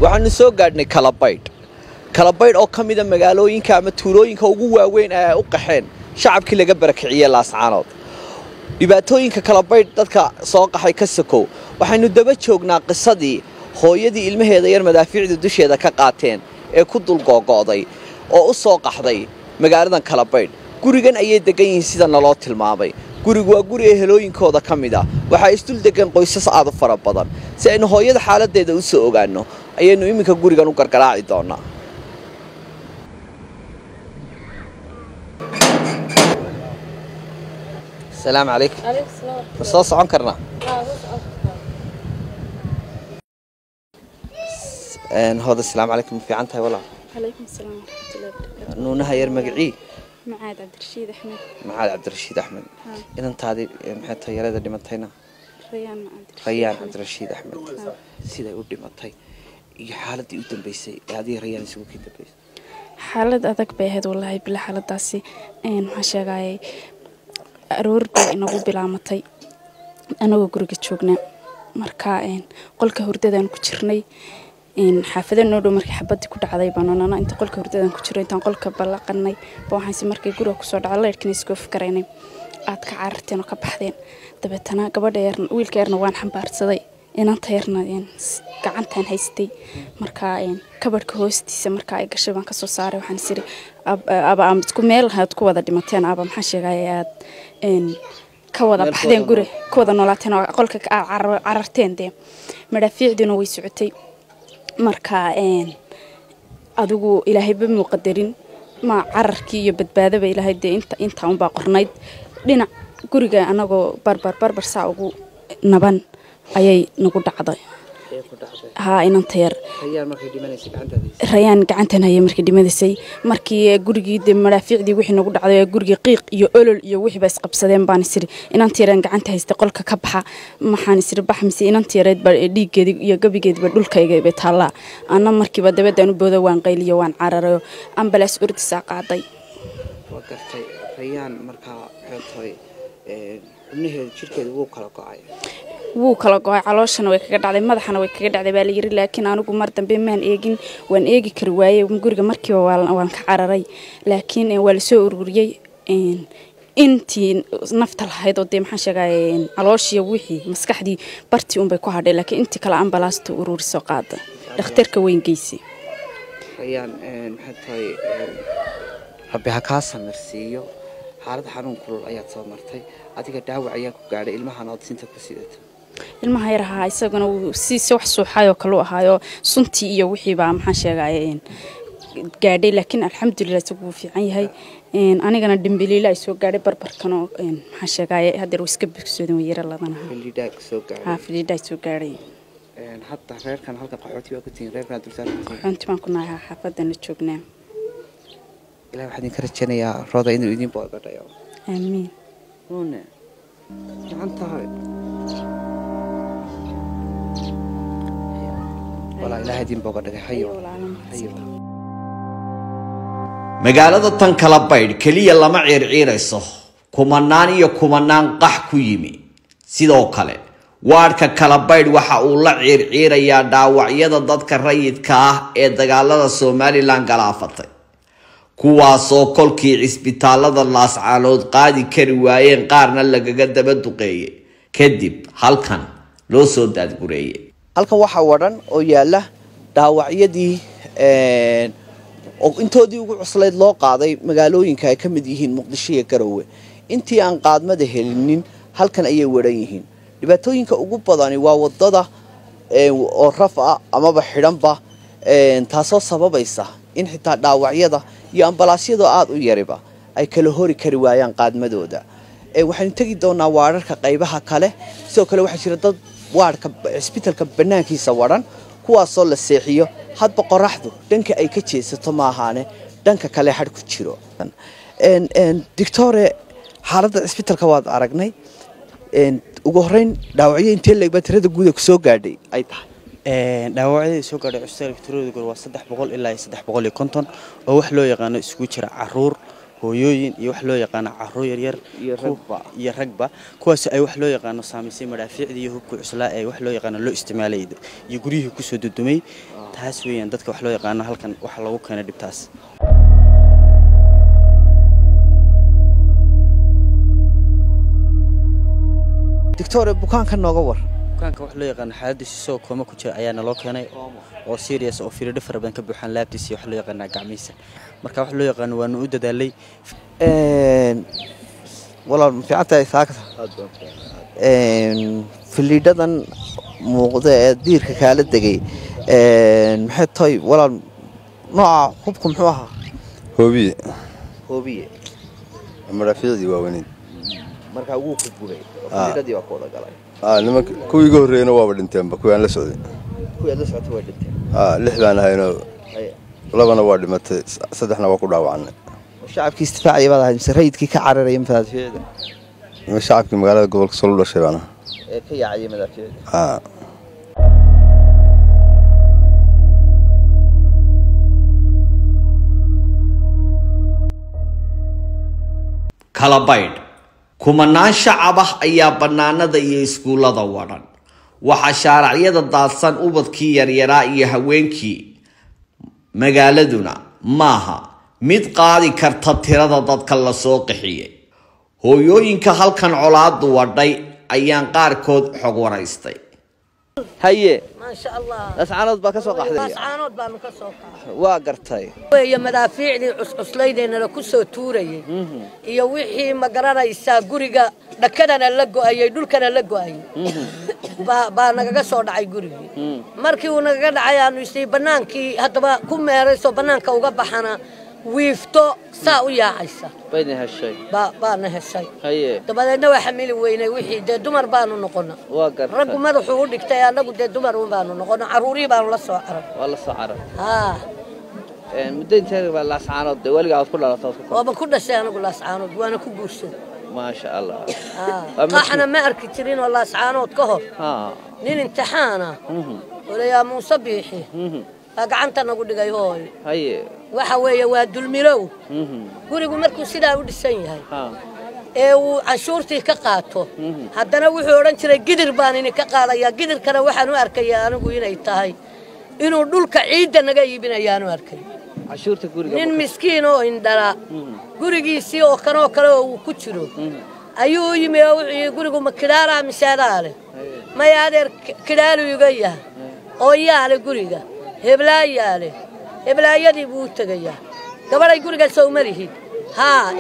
waxaanu soo gaadhnay Kalabaydh Kalabaydh oo ka mid ah magaalooyinka ama tuulooyinka ugu waaweyn ee u qaxeen shacabkii laga barakiciyay Laascaanood. dhibaatooyinka Kalabaydh dadka soo qaxay ka sokow waxaynu daba joognaa qisadii hooyadii ilmaheeda yar madaafiicda dusheeda ka qaateen ee ku dul go'go'day oo u soo qaxday magaaladan Kalabaydh. gurigan ayay degan yihiin sida naloo tilmaamay. gurigu waa guri ehelooyinkooda ka mid ah waxaa isdul degan qoysas aad u fara badan. si aynu hooyada xaaladeeda u soo ogaano ayaynu iminka gurigan u gargaraaci doonaa. السلام عليكم. عليكم السلام. رصاص عنكرنا. هذا السلام عليكم في عنتها ولا؟ عليكم السلام ورحمة الله وبركاته. نونها يرمقعي. معاد عبد الرشيد أحمد. معاد عبد الرشيد أحمد. إذا أنت هذه محتها يراد اللي متينا. ريان عبد الرشيد أحمد. سيدا يودي متي. حالة يودن بيسي هذه ريان يسوي كده بيس. حالة أذك بهاد والله بلا حالة داسي إن حشاعي aroor bay inagu bilaamatay anagoo guriga joognaa marka qolka hurdadaan ku jirnay xaafadda noo dhow markii xabadii ku dhacday banaanana inta qolka hurdadaan ku jiray intaan qolka balaqanay waxaan markii guriga ku soo dhacay leerkina isku fikiraynay aad ka cararteen oo ka baxdeen dabeetana gabadha yar wiilka yarna waan xambaarsaday inanta yarna gacantaan haystay marka kabadhka hoostiisa marka ay gashay baan ka soo saaray waxaan siri aba aan isku meel aad ku wada dhimateen aba maxaa sheegay aad ka wada baxdeen guri ka wada noolaateen oo qolka cararteen de madaafiicdina way socotay marka adigu ilaahay ba muqadarin ma cararkii iyo badbaadaba ilaahay de inta un baa qornayd dhinac guriga anagoo barbar saa ugu naban ayay nagu dhacday ها inanta yar rayaan gacantan hayay markii dhimadaysay markii gurigii madaafiicdii wixii nagu dhacday gurigii qiiq iyo olol iyo wixii baa isqabsadeen baan isiri inanta yar gacanta haystay qolka ka baxa maxaan isiri baxmise inanta yareed baa dhiigeedii iyo gabigeedii baa dhulkayga bay taala ana markiiba dabadaan u boodo waan qayliyo waan cararayo ambalaas urdiisa qaaday wagartay rayaan marka xirtay xubnaheeda jirkeeda wuu kala go'ay calooshana way kaga dhacday madaxana way kaga dhacday baa la yiri laakiin anigu mar dambe maan eegin waan eegi kari waayay guriga markii waan ka cararay laakiin waa la soo ururiyay intii nafta lahayd oo maxaan sheegay calooshii wixii maskaxdii bartii un bay ku hadhay laakiin intii kala ambalaasta ururiso qaada dhakhtarka weyn geysay rayaan maxay tahay rabbi ha ka samarsiiyo xaalad xanuun kulul ayaad soo martay adiga dhaawac ayaa ku gaadhay ilmahan oo sinta ku sidato ilmaha yar ahaa isaguna si wax suuxayo kale ahaayo suntii iyo wixii baa maxaan sheegay gaadhay laakiin alxamdulillah isagu fiican yahay anigana dhimbiliila ay soo gaadhay barbarkan oo maxaan sheegay hadeer iska bogsoodin weeyara ladanaha filiida soo gaadhay hatta reerkan halka qaxooti waa ku tiin reerkan dulsaan qaxooti baan ku nahay xaafadana joognaa ilaahay waxaan idin ka rajaynayaa rooda inuu idin boodadhayo amiin هنا عنتها والله إلهي دين بقدر حيو magaalada tan Kalabaydh kaliya lama ciirciirayso kumanaan iyo kumanaan qax ku yimi sidoo kale waarka Kalabaydh waxa uu la ciirciirayaa dhaawacyada dadka rayidka ah ee dagaalada Soomaaliland galaafatay kuwaasoo kolkii cisbitaalada Laascaanood qaadi kari waayeen qaarna lagaga daba duqeeyay kadib halkan loo soo daadgureeyay halkan waxa wadan oo yaala dhaawacyadii oo intoodii ugu cuslayd loo qaaday magaalooyinka ay kamid yihiin Muqdisho iyo Garowe intii aan qaadmada helinin halkan ayay waran yihiin dhibaatooyinka ugu badani waa wadada oo raf ah ama xidhanba taasoo sababaysa in xitaa dhaawacyada iyo ambalaasyada aad u yariba ay kala hori kari waayaan qaadmadooda waxaan tagi doonaa waararka qaybaha kale sidoo kale waxa jira dad waarka isbitaalka banaankiisa waran kuwaasoo la seexiyo hadba qoraxdu dhanka ay ka jeesato ma ahaane dhanka kale xad ku jiro doctore xaaladda isbitaalka waad aragnay ugu horeyn dhaawacyo intee leeg baa tirada guud ku soo gaadhay ay tahay dhaawacyada soo gaadhay cusbitaalka tirada waa 300 ilaa 350 oo wax loo yaqaan isku jira caruur hooyooyin iyo wax loo yaqaan caruur yar yar iyo ragba kuwaas ay wax loo yaqaan saamaysay madaafiicda iyo hubka cuslaa ay wax loo yaqaan loo isticmaalay iyo guriyihii ku soo dudumay taas weeyaan dadka wax loo yaqaano halkan waxa lagu keenay dhibtaas دكتور بوكان كان نوغور bukaanka wax loo yaqaan xaaladiisa soo kooma ku jira ayaa naloo keenay oo serious oo fiiro dhifar badan ka buuxan laabtiisa wax loo yaqaan gacmiisa marka wax loo yaqaan waa uu dadaalay walaal fiicantay saakta filiidadan muuqda ee diirka kala dagay maxay tahay walaal nooca hubku muxuu ahaa hoobiye marafiicdi waa weyn marka ugu ku buray filiidadii waa kooda galay nimanka kuwii ugu horeeyna waa dhinteen kuwii aan la socday way dhinteen lix baan hayno labana waa dhimatay saddexna waa ku dhaawacnay shacabkii istifaaciye baad ahayd mise rayidkii ka cararayay madaafiicda shacabkii magaalada gobolka soo dhashay baana ee ka yaacay madaafiicda kala baydh kumanaan shacab ah ayaa bannaanada iyo iskuullada wadhan waxaa shaaracyada daadsan ubadkii yaryaraa iyo haweenkii magaaladuna maaha mid qaadi karta tirada dadka la soo qixiyay hooyooyinka halkan colaadu wadhay ayaan qaarkood xog waraystay haye ما شاء الله lascaanood baa ka soo qaxday lascaanood baan ka soo qaxday waa gartay way madaafiicdi cusleydena la ku soo tuurayay iyo wixii ma garanaysa guriga dhakadana la go'ayay dhulkana la go'ayay baa naga soo dhacay gurigii markii uu naga dhacay aanu isii banaankii hadaba ku meerayso banaanka uga baxana wiifto saa u yaacaysa bayna heshay baana heshay haye dabadeedna waa xamili weynay wixii de dumar baanu noqona waa gartay rag madaxu u dhigtay anagu de dumar baanu noqona caruurii baanu la soo carab waa la soo carab muddo intee baa lascaanood waliga aad ku dhalatay waa ku dhashay anagu lascaanood waana ku guursaday ما شاء الله احنا ما اركترين والله سعانود كهر نين امتحانا ولا يا موسى بيحي قعنتنا نقول دغاي هوي هي waxa weeye waa dulmirow gurigu markuu sidaa u dhisan yahay ee uu cashuurtii ka qaato haddana wuxuu oran jiray gidir baan in ka qaadaya gidirkana waxaan u arkayaa anigu inay tahay inuu dhulka ciidda naga iibinayaan u arkay cashuurta guriga nin miskiin oo indhala gurigiisii oo kale uu ku jiro ayuu yimi oo gurigu ma kidaara misaadaale ma yaadeer kidaalu iga yahay oo yaale guriga heblaayale heblaayadii buu tagayaa gabaray guriga soo marihid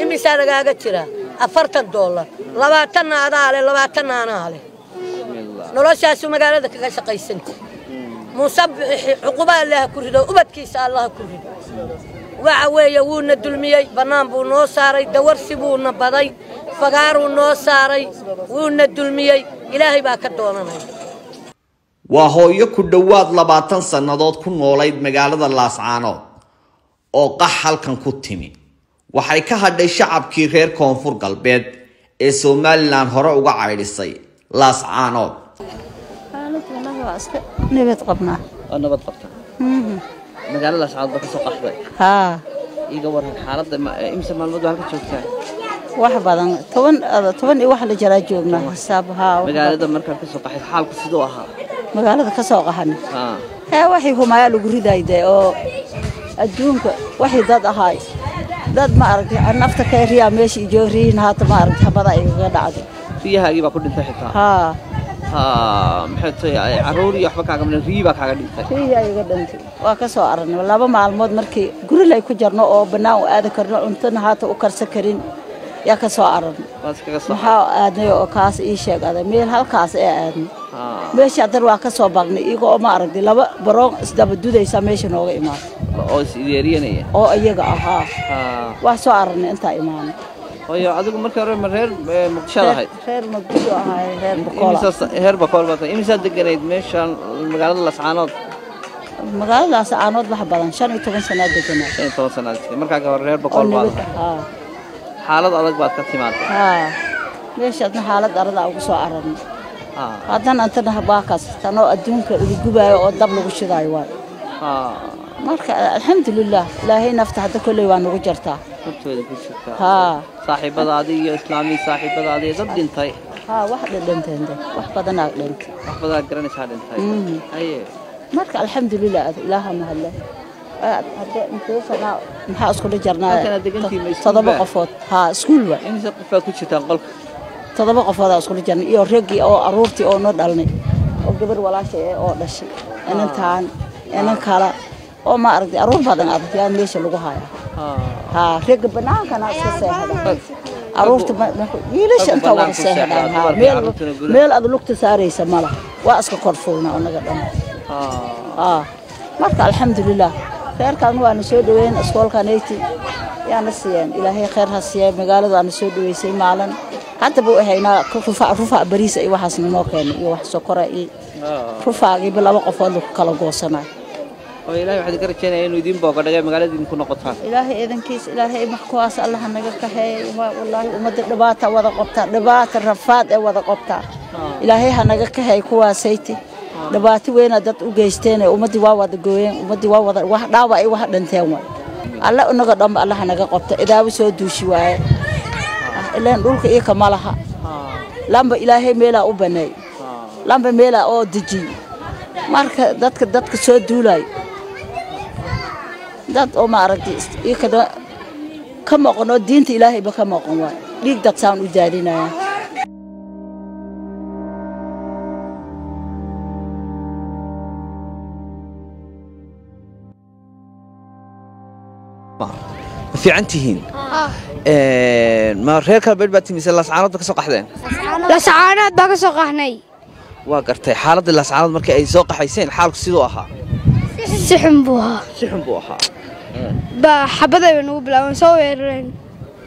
imisa lagaaga jira $40 20 adaale 20 anaale noloshaas magaalada kaga shaqaysantay musabix uquba Allah ku rido ubadkiisa Allah ku rido waxa weeye wuuna dulmiyay banaan buu noo saaray dawarsi buu na baday fagaaru noo saaray wuuna dulmiyay ilaahay baa ka doonanay waa hooyo ku dhawaad 20 sanadood ku noolayd magaalada Laascaanood oo qax halkan ku timi waxay ka hadhay shacabkii reer koonfur galbeed ee Soomaaliland hore uga caydhisay Laascaanood nabad qabnaa nabad qabta magaalada Laascaanood ka soo qaxday iga waran xaaladda imsa maalmood halka joogtaa wax badan 10 iyo wax la jara joognaa xisaabha magaalada markaa ka soo qaxay xaalku sidoo ahaa magaalada ka soo qaxan waxay humaaya lagu ridayday oo adduunka waxay dad ahaay dad ma aragtay nafta ka riyaa meeshii jooriin haata ma aragtay habada ay uga dhacday riyahaagii baa ku dhintay xitaa maxay tahay caruur iyo waxba kaaga dhiman riiba kaaga dhintay riyaa iga dhintay waa ka soo aragnay 2 maalmood markii guri lay ku jarno oo banaan u aad karno untana haata u karsan karin yaa ka soo aragnay waxa aadnay oo kaas ii sheegay meel halkaas ee aadnay meesha dar waa ka soo baqnay iyaga oo ma aragtay 2 baroon isdaba dudaysa meesha nooga imaatay oo isyeeriyanaya oo iyaga ahaa wax soo aragnay inta imaanay hooyo adigu markii hore reer Muqdisho ahayd reer Muqdisho ahayd reer Boqol reer Boqol baa imisa deganayd meeshan magaalada Laascaanood magaalada Laascaanood wax badan 15 sano deganaa 15 sano markaa ka hor reer Boqol baa xaalad adag baad ka timaaday meeshaadna xaalad arada ugu soo aragnay haddana antana baaqas tanoo adduunka ugu gubaayo oo dab lagu shidaayo waa marka alxamdulillah ilaahay nafta hadda kulay waa nagu jirtaa nafteeda ku jirtaa saaxiibadaadii iyo islaamii saaxiibadaadii dad dhintay wax dhintay wax badan aa dhintay wax badan garanaysaa dhintay haye marka alxamdulilah ilaaha mahadle hadda intaasana maxaa isku jarnaa todoba qofood ha iskuul waa inta qof ku jirtaan qolka todoba qofood isku jarnay iyo ragii oo aruurtii oo noo dhalnay oo gabar walaashay oo dhashay inan kala oo ma aragtay aruur badan yaa meesha lagu haayaa ha rag banaankana iska seexda aruurta wiilasha inta wada seexdaan meel aad lugta saaraysa mala waa iska korfuulna anaga dhan marka alxamdulilah khayrkan waana soo dhaweyn iskoolkaneyti yaana siiyeen ilaahay khayr ha siiyay magaalada waana soo dhaweysay maalin hadda buu ahaynaa rufa bariis ay waxaasna noo keenay iyo wax sokora iyo rufaagii laba qofood kala goosanay oo ilaahay waxa ka rajaynaa inuu idin booqo dhagay magaalada idin ku noqotaan ilaahay idankiis ilaahay maxkuwaas Allah naga ka hay wallahi umada dhibaata wada qabta dhibaata rafaad ee wada qabta ilaahay ha naga ka hay kuwaasayti dhibaato weyn dad u geysteen umadi waa wada gooyeen umadi waa wada wax dhaawa ay wax dhanteen way Allah unaga dhamba Allah naga qabta idaabu soo duushi waaye ilaan dhulka iyo kamalaha lamba ilaahay meela u banay lamba meela oo diji marka dadka soo duulay dad oo ma aragtay iyo ka maqno diinta ilaahay ba ka maqan waay dhiig dad saan u jaarinaya fiicantihiin ma reerka beelbaati mise lascaanood ka soo qaxdeen lascaanood baa ka soo qaxnay waa gartay xaaladda lascaanood markii ay soo qaxayseen xaalku sidoo ahaa si xun buu ahaa ba xabaday nagu bilaabeen soo weerareen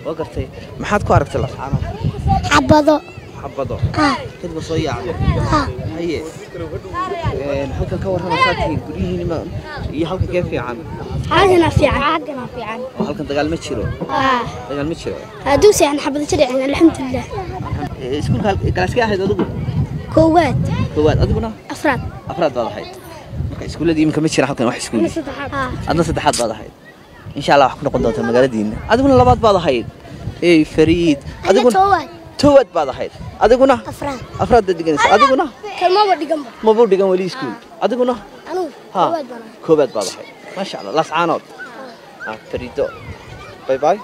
waa gartay maxaad ku aragtay lascaanood xabado kadib soo yaacday haye halkan ka warrama saatihiin guryihiina iyo halkan kee fiican عادنا في عن halkan dagaal ma jiro dagaal ma jiro هادوس يعني حبة شرعنا الحمد لله iskuulka galaaska ahayd adigu كوات adiguna أفراد baad ahayd marka iskuuladii imka ma jira halkan wax iskuul adna saddexaad baad ahayd insha Allah wax ku noqon doonta magaaladiina adiguna labaad baad ahayd fariid adiguna towaad baad ahayd adiguna afraad deganaysa adiguna ma buu dhigan wali iskuul adiguna koobaad baad ahayd ما شاء الله لسعانود فريدو باي باي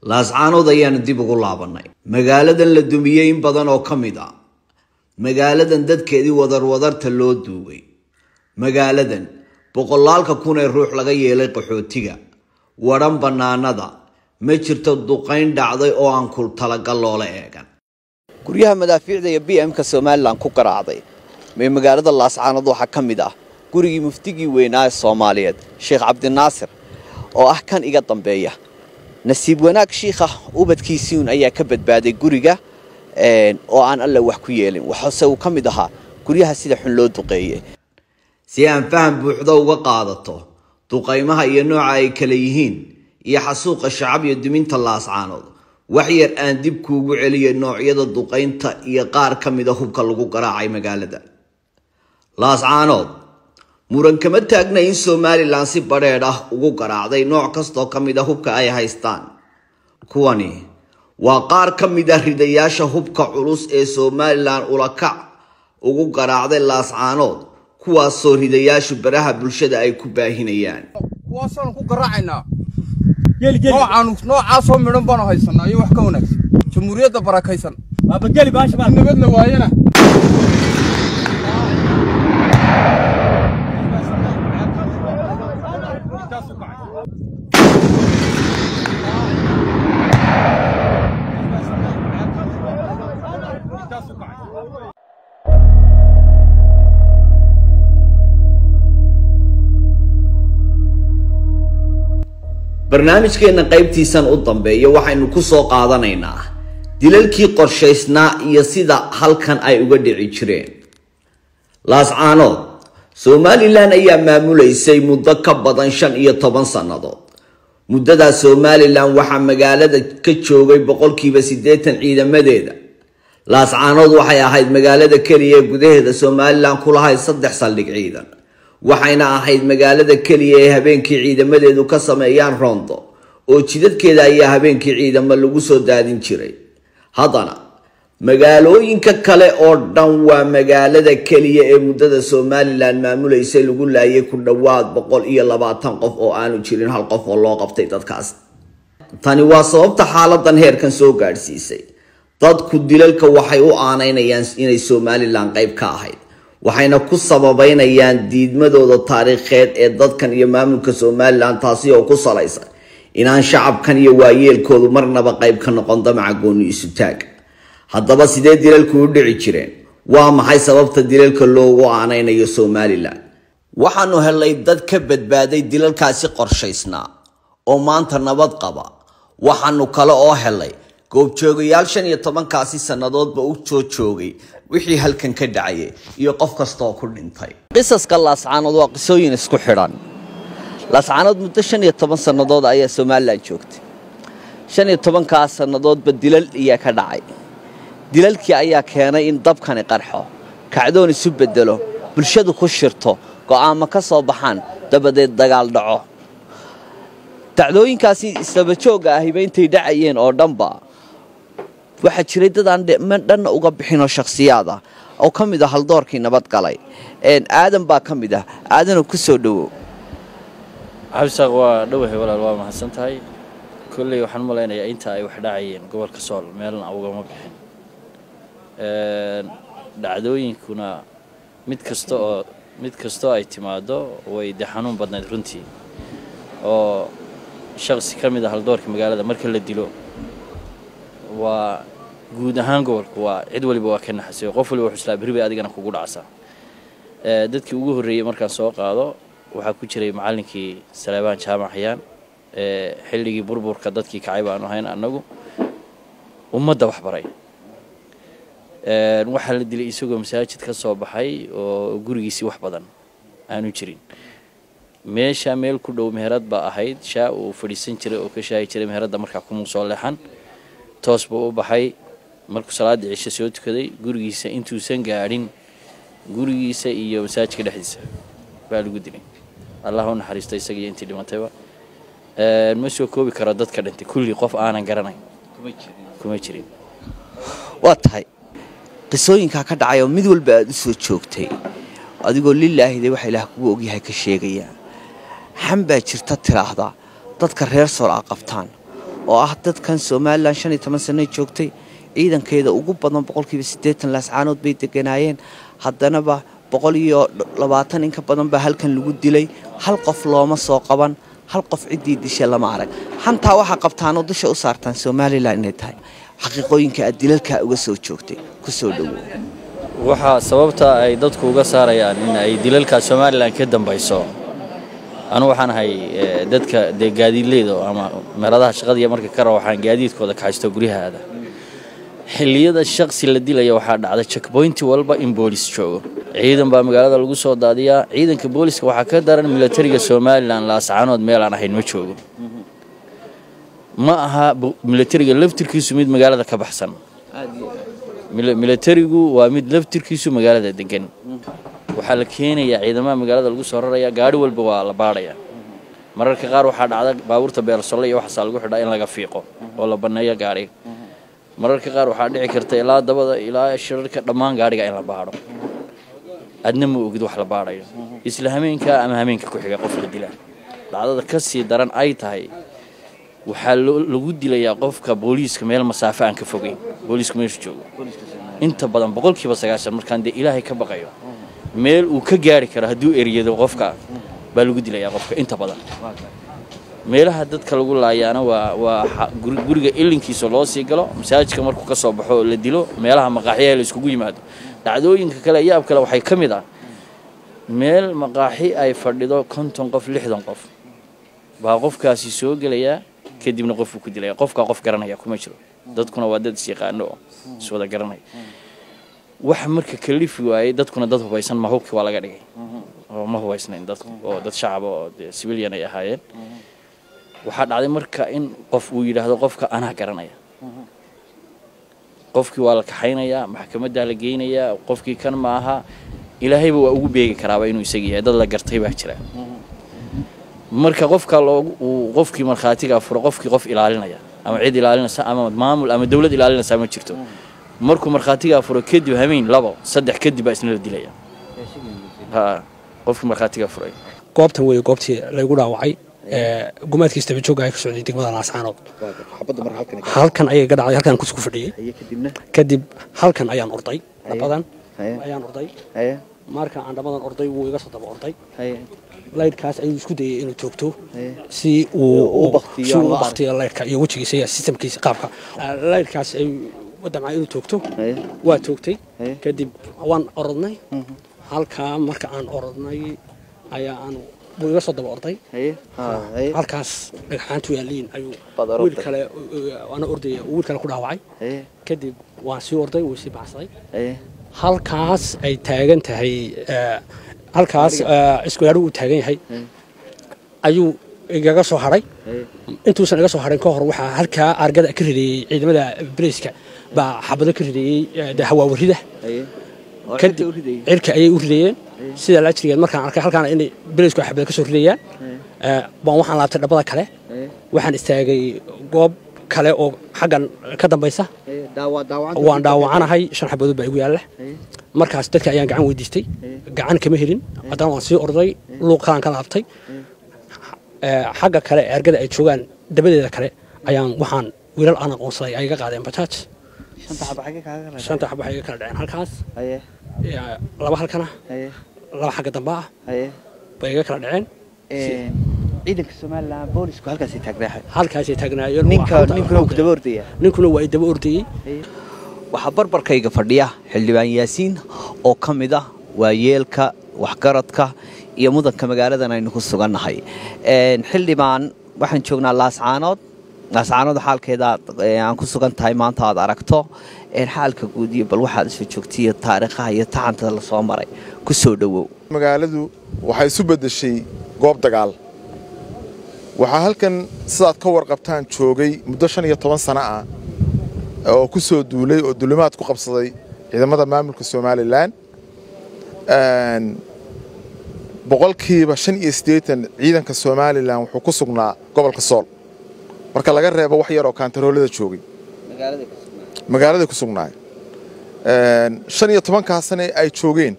laascaanood ayaanu dib ugu laabanay magaaladan la dumiyay in badan oo kamid ah magaaladan dadkeedii wadarta loo duugay magaaladan boqolaalka kun ee ruux laga yeelay qaxootiga waran banaanada ma jirto duqayn dhacday oo aan ku talagal loola eegan guryaha madaafiicda iyo BM-ka Soomaaliland ku garaacday magaalada laascaanood waxa kamid ah gurigii muftigii weynaa ee Soomaaliyeed Sheekh Cabdinaasir oo ah kan iga dambeeya nasiib wanaag sheekha ubadkiisiin ayaa ka badbaaday guriga oo aan alla wax ku yeelin waxa uu kamid ahaa guryaha sida xun loo duqeeyay si aan faham buuxda uga qaadato duqaymaha iyo nooca ay kala yihiin iyo xasuuqa shacab iyo duminta laascaanood wax yar aan dib kuugu celiyay noocyada duqaynta iyo qaar kamid ah hubka lagu garaacay magaalada laascaanood muran kama taagna in Soomaaliland si bareed ah ugu garaacday nooc kasta kamid ah hubka ay haystaan kuwani waa qaar kamid ah ridayaasha hubka culus ee Soomaaliland ula kac ugu garaacday laascaanood kuwaas soo ridayaashu baraha bulshada ay ku baahinayaan kuwaasan ku garaacaynaa noocaasoo midhan baan haysanaa iyo wax ka wanaagsan jamhuuriyadda barakaysan nabadna waayana barnaamijkeena qaybtiisan u dambeeya waxaynu ku soo qaadanaynaa dilalkii qorshaysnaa iyo sida halkan ay uga dhici jireen laascaanood Soomaaliland ayaa maamulaysay muddo ka badan 15 sanadood muddada Soomaaliland waxa magaalada ka joogay 80% ciidamadeeda laascaanood waxay ahayd magaalada kaliya gudaheeda Soomaaliland ku lahayd 3 saldhig ciidan waxayna ahayd magaalada kaliya ee habeenkii ciidamadeedu ka sameeyaan rondo oo jidadkeeda ayaa habeenkii ciidamo lagu soo daadin jiray. haddana magaalooyinka kale oo dhan waa magaalada kaliya ee muddada Somaliland maamuleysay lagu laayay ku dhawaad 120 qof oo aanu jirin hal qof oo loo qabtay dadkaas. tani waa sababta xaaladan heerkan soo gaarsiisay. dadku dilalka waxay u aaneynayaan inay Somaliland qayb ka ahayd, waxayna ku sababeynayaan diidmadooda taariikheed ee dadkan iyo maamulka Somaliland, taasi oo ku salaysan inaan shacabkan iyo waayeelkoodu marnaba qayb ka noqon damaca gooni isu taag. haddaba sidee dilalku u dhici jireen? waa maxay sababta dilalka loogu aaneynayo Somaliland? waxaanu helay dad ka badbaaday dilalkaasi qorshaysnaa oo maanta nabad qaba. waxaanu kale oo helay goobjoogayaal 15kaasi sannadoodba u joogay wixii halkan ka dhacay iyo qof kasta oo ku dhintay. qisaska laascaanood waa qisooyin isku xidhan. laascaanood muddo 15 sannadood ayaa Somaliland joogtay. 15kaas sannadoodba dilal ayaa ka dhacay. dilalkii ayaa keenay in dabkani qarxo, kacdoon isu bedelo, bulshadu ku shirto, go'aamo ka soo baxaan, dabadeed dagaal dhaco. dacdooyinkaasi isdaba joogga ahiba intay dhacayeen oo dhanba waxaa jiray dad aan dhanna uga bixinoo shakhsiyaad ah oo ka mid ah haldoorkii nabad galay. aadan baa ka mid ah. aadanoo ku soo dhowow. cabdisaaq waa dhowahay walaal, waa mahadsan tahay. kolley waxaan malaynayaa inta ay wax dhacayeen gobolka Sool meelna ugama bixin. dhacdooyinkuna mid kasta oo ay timaado way xanuun badnayd runtii, oo shakhsi ka mid ah haldoorka magaalada marka la dilo waa guud ahaan gobolku waa cid waliba waa ka naxasay, qof waliba wuxuu islaa beri bay adigana kugu dhacsaa. dadkii ugu horreeyay markaan soo qaado waxaa ku jiray macallinkii Saleebaan Jaamac Xayaan, xilligii burburka dadkii kacay baanu ahayn annagu, ummadda wax baray. waxaa la dilay isagoo masaajid ka soo baxay oo gurigiisii wax badan aanu jirin. meesha meel ku dhow meherad baa ahayd, shaa uu fadhiisan jiray oo ka shaahi jiray meheradda markaa kuma soo leexan. toos buu u baxay. markuu salaada cisho soo tukaday gurigiisa intuusan gaadhin gurigiisa iyo masaajidka dhexdiisa baa lagu dilay. allah u naxariisto isaga iyo intii dhimatayba. ma soo koobi karo dadka dhintay kulli qof aanan garanayn kuma jirin. waa tahay qisooyinkaa ka dhacay oo mid walba aad u soo joogtay adigoo lilaahi waxa ilaah kugu ogyahay ka sheegaya. xan baa jirta tiraahda dadka reer Sool ah qabtaan oo ah dadkan Somaliland 15 sano joogtay, ciidankeeda ugu badan 80% laascaanood bay deganaayeen, haddanaba 120 in ka badan baa halkan lagu dilay, hal qof looma soo qaban, hal qof cidii dishay lama arag. xantaa waxa qabtaan oo dusha u saartaan Somaliland inay tahay xaqiiqooyinka aad dilalka uga soo joogtay. ku soo dhowow. waxaa sababta ay dadku uga saarayaan in ay dilalka Somaliland ka dambayso. anu waxaan ahay dadka gaadiidleyda ama meeladaha shaqada marka ka waxaan gaadiidkooda ka haysto guryahaada. xilliyada shakhsi la dilaya waxaa dhacday checkpoint walba in boolis joogo. ciidan baa magaalada lagu soo daadiyaa. ciidanka booliska waxaa ka daran militariga Somaliland laascaanood meel aan ahayn ma joogo. ma aha militariga laftirkiisu mid magaalada ka baxsan. militarigu waa mid laftirkiisu magaalada degan. waxaa la keenayaa ciidamada magaalada lagu soo rarayaa, gaari walba waa la baadhayaa. mararka qaar waxaa dhacda baabuurta beersolle iyo waxaas lagu xidhaa in laga fiiqo oo la baneeyo gaariga. mararka qaar waxaa dhici karta ilaa dabada ilaa shirarka dhammaan gaariga in la baadho. adna ma ogid wax la baadhayo. isla hameenka ama hameenka ku xiga qof la dilaa. dhacdada ka sii daran ay tahay waxaa lagu dilayaa qofka booliiska meel masaafo aan ka fogeyn. booliisku meesha joogo inta badan 90% markaan dee ilaahay ka baqayo meel uu ka gaari karo hadduu eriyado qofka baa lagu dilayaa qofka inta badan. meelaha dadka lagu laayaana waa guriga ilinkiisa loo sii galo, masaajidka markuu ka soo baxo la dilo, meelaha maqaaxiyaha la iskugu yimaado. dhacdooyinka kale yaab kale waxay ka mid ah meel maqaaxi ay fadhido 50 qof 60 qof baa qofkaasi soo gelaya kadibna qofku ku dilaya. qofka qof garanaya kuma jiro. dadkuna waa dad shaqaano oo soo wada garanay. wax marka kalifi waayay dadkuna dad hubaysan ma hubki waa laga dhigay. oo ma hubaysnayn dadku oo dad shacab oo civilian ay ahaayeen. waxaa dhacday marka in qof uu yiraahdo qofka anaa garanaya. qofkii waa la kaxaynayaa, maxkamadda la geynayaa. qofkii kan ma aha, ilaahayba waa ugu beegi karaaba inuu isaga yahay. dad la gartay baa jira. marka qofkii markhaatiga furo qofkii qof ilaalinaya ama cid ilaalinaysa ama maamul ama dawlad ilaalinaysa ma jirto markuu markhaatiga furo kadib habeen 2 3 kadib baa isna la dilaya qofkii markhaatiga furay goobtan way goobtii lagu dhaawacay gumaadkiisa jooga ay ka socday degmada Laascaanood halkan ayay ka dhacday halkan ku isku fadhiyay kadib halkan ayaan orday badan ayaan orday marka aan dhamadan orday wuu iga soo daba orday laydkaas ayuu isku dayay inuu toogto si uu baqtiyo laydka iyo wajigiisa iyo systemkiisa qaabka laydkaas ay wadamay inuu toogto waa toogtay kadib waan orodnay halka marka aan orodnay ayaa aan iga soo daba orday halkaas dhagxaantu yaaliin ayuu wiil kale ana ordaya wiil kale ku dhaawacay kadib waan sii orday wuu sii baxsaday halkaas ay taagan tahay halkaas isku yaadhu uu taagan yahay ayuu igaga soo haray intuusan iga soo harin ka hor waxa halka argada ka ridayay ciidamada Britiska baa xabado ka ridayay hawaawarida kadib cirka ayay u ridayeen sida la jiriyay markaan arkay halkaan in Britisku xabado ka soo ridayaan baan waxaan laabtay dhabada kale waxaan istaagay goob kale oo xagan ka dambaysa waan dhaawacanahay 5 xabadood baa igu yaala markaas dadka ayaan gacan weydiistay gacan kama helin haddana waan sii orday luuqaan ka laabtay xagga kale ergada ay joogaan dabadeeda kale ayaan waxaan wiilal aan aqoonsaday ay iga qaadeen bajaaj 5 xaba xagga kala dhaceen halkaas laba halkana laba xagga dambe ah bay iga kala dhaceen ciidanka Soomaaliland boolisku halkaas ay taagnaayeen ninkuna waa daba ordayay waxa barbarkayga fadhiya xildhibaan Yaasiin oo kamid ah waayeelka waxgaradka iyo mudanka magaaladan aynu ku sugannahay xildhibaan waxaan joognaa Laascaanood xaalkeeda aan ku sugan tahay maanta aad aragto xaalka guud iyo bal waxaad soo joogtay taariikhaha iyo taxanta la soo maray ku soo dhawow magaaladu waxay isu bedeshay goob dagaal waxa halkan sidaad ka warqabtaan joogay muddo 15 sano ah oo ku soo duulay oo dulimaad ku qabsaday ciidamada maamulka Soomaaliland boqolkiiba 85 ciidanka Soomaaliland wuxuu ku sugnaa gobolka Sool marka laga reebo wax yar oo kaantaroolada joogay magaalada ku sugnaay 15 ka sano ay joogeen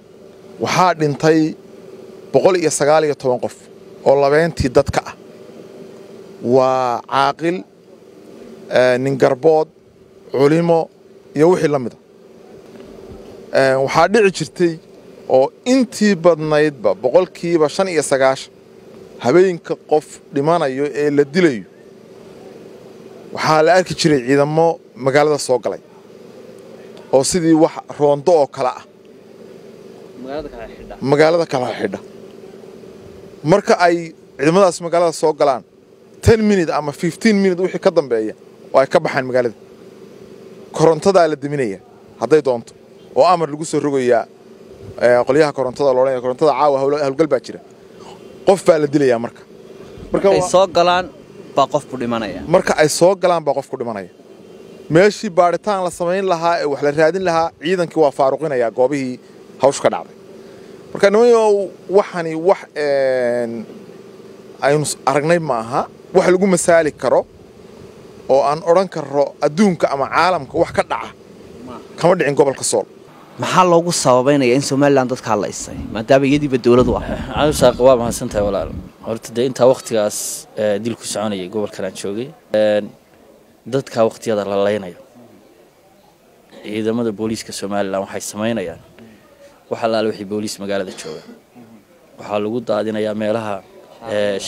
waxaa dhintay 119 qof oo labeentii dadka ah waa caaqil nin garbood culimo iyo wixii la mid ah waxaa dhici jirtay oo intii badnaydba boqolkiiba 95 habeenka qof dhimanayo ee la dilayo waxaa la arki jiray ciidamo magaalada soo galay oo sidii wax roondo oo kala ah magaalada kala xidha marka ay ciidamadaas magaalada soo galaan 10 minutes ama 15 minutes wixii ka dambeeya oo ay ka baxaan magaalada korontada la diminaya haday doonto oo amar lagu soo rogayaa qoliyaha korontada loo leeyahay korontada caawa hawlgal baa jira qof baa la dilayaa marka ay soo galaan baa qof ku dhimanaya marka ay soo galaan baa qof ku dhimanaya meeshii baaritaan la sameyn lahaa ee wax la raadin lahaa ciidankii waa faaruqinaya goobihii hawsh ka dhacday marka nimayo waxani wax aynu aragnay ma aha wax lagu masaali karo oo aan oran karo adduunka ama caalamka wax ka dhaca kama dhicin gobolka Sool maxaa loogu sababeynaya in Soomaaliland dadka la isay maadaama iyadiiba dawladdu ah aan saaqwa ma hasantahay walaal horta inta waqtigaas dilku soconayay gobolka aan joogay dadka waqtiyada la leynayo ciidamada booliiska Soomaaliland waxay sameynayaan waxa la wixii booliis magaalada jooga waxa lagu daadinayaa meelaha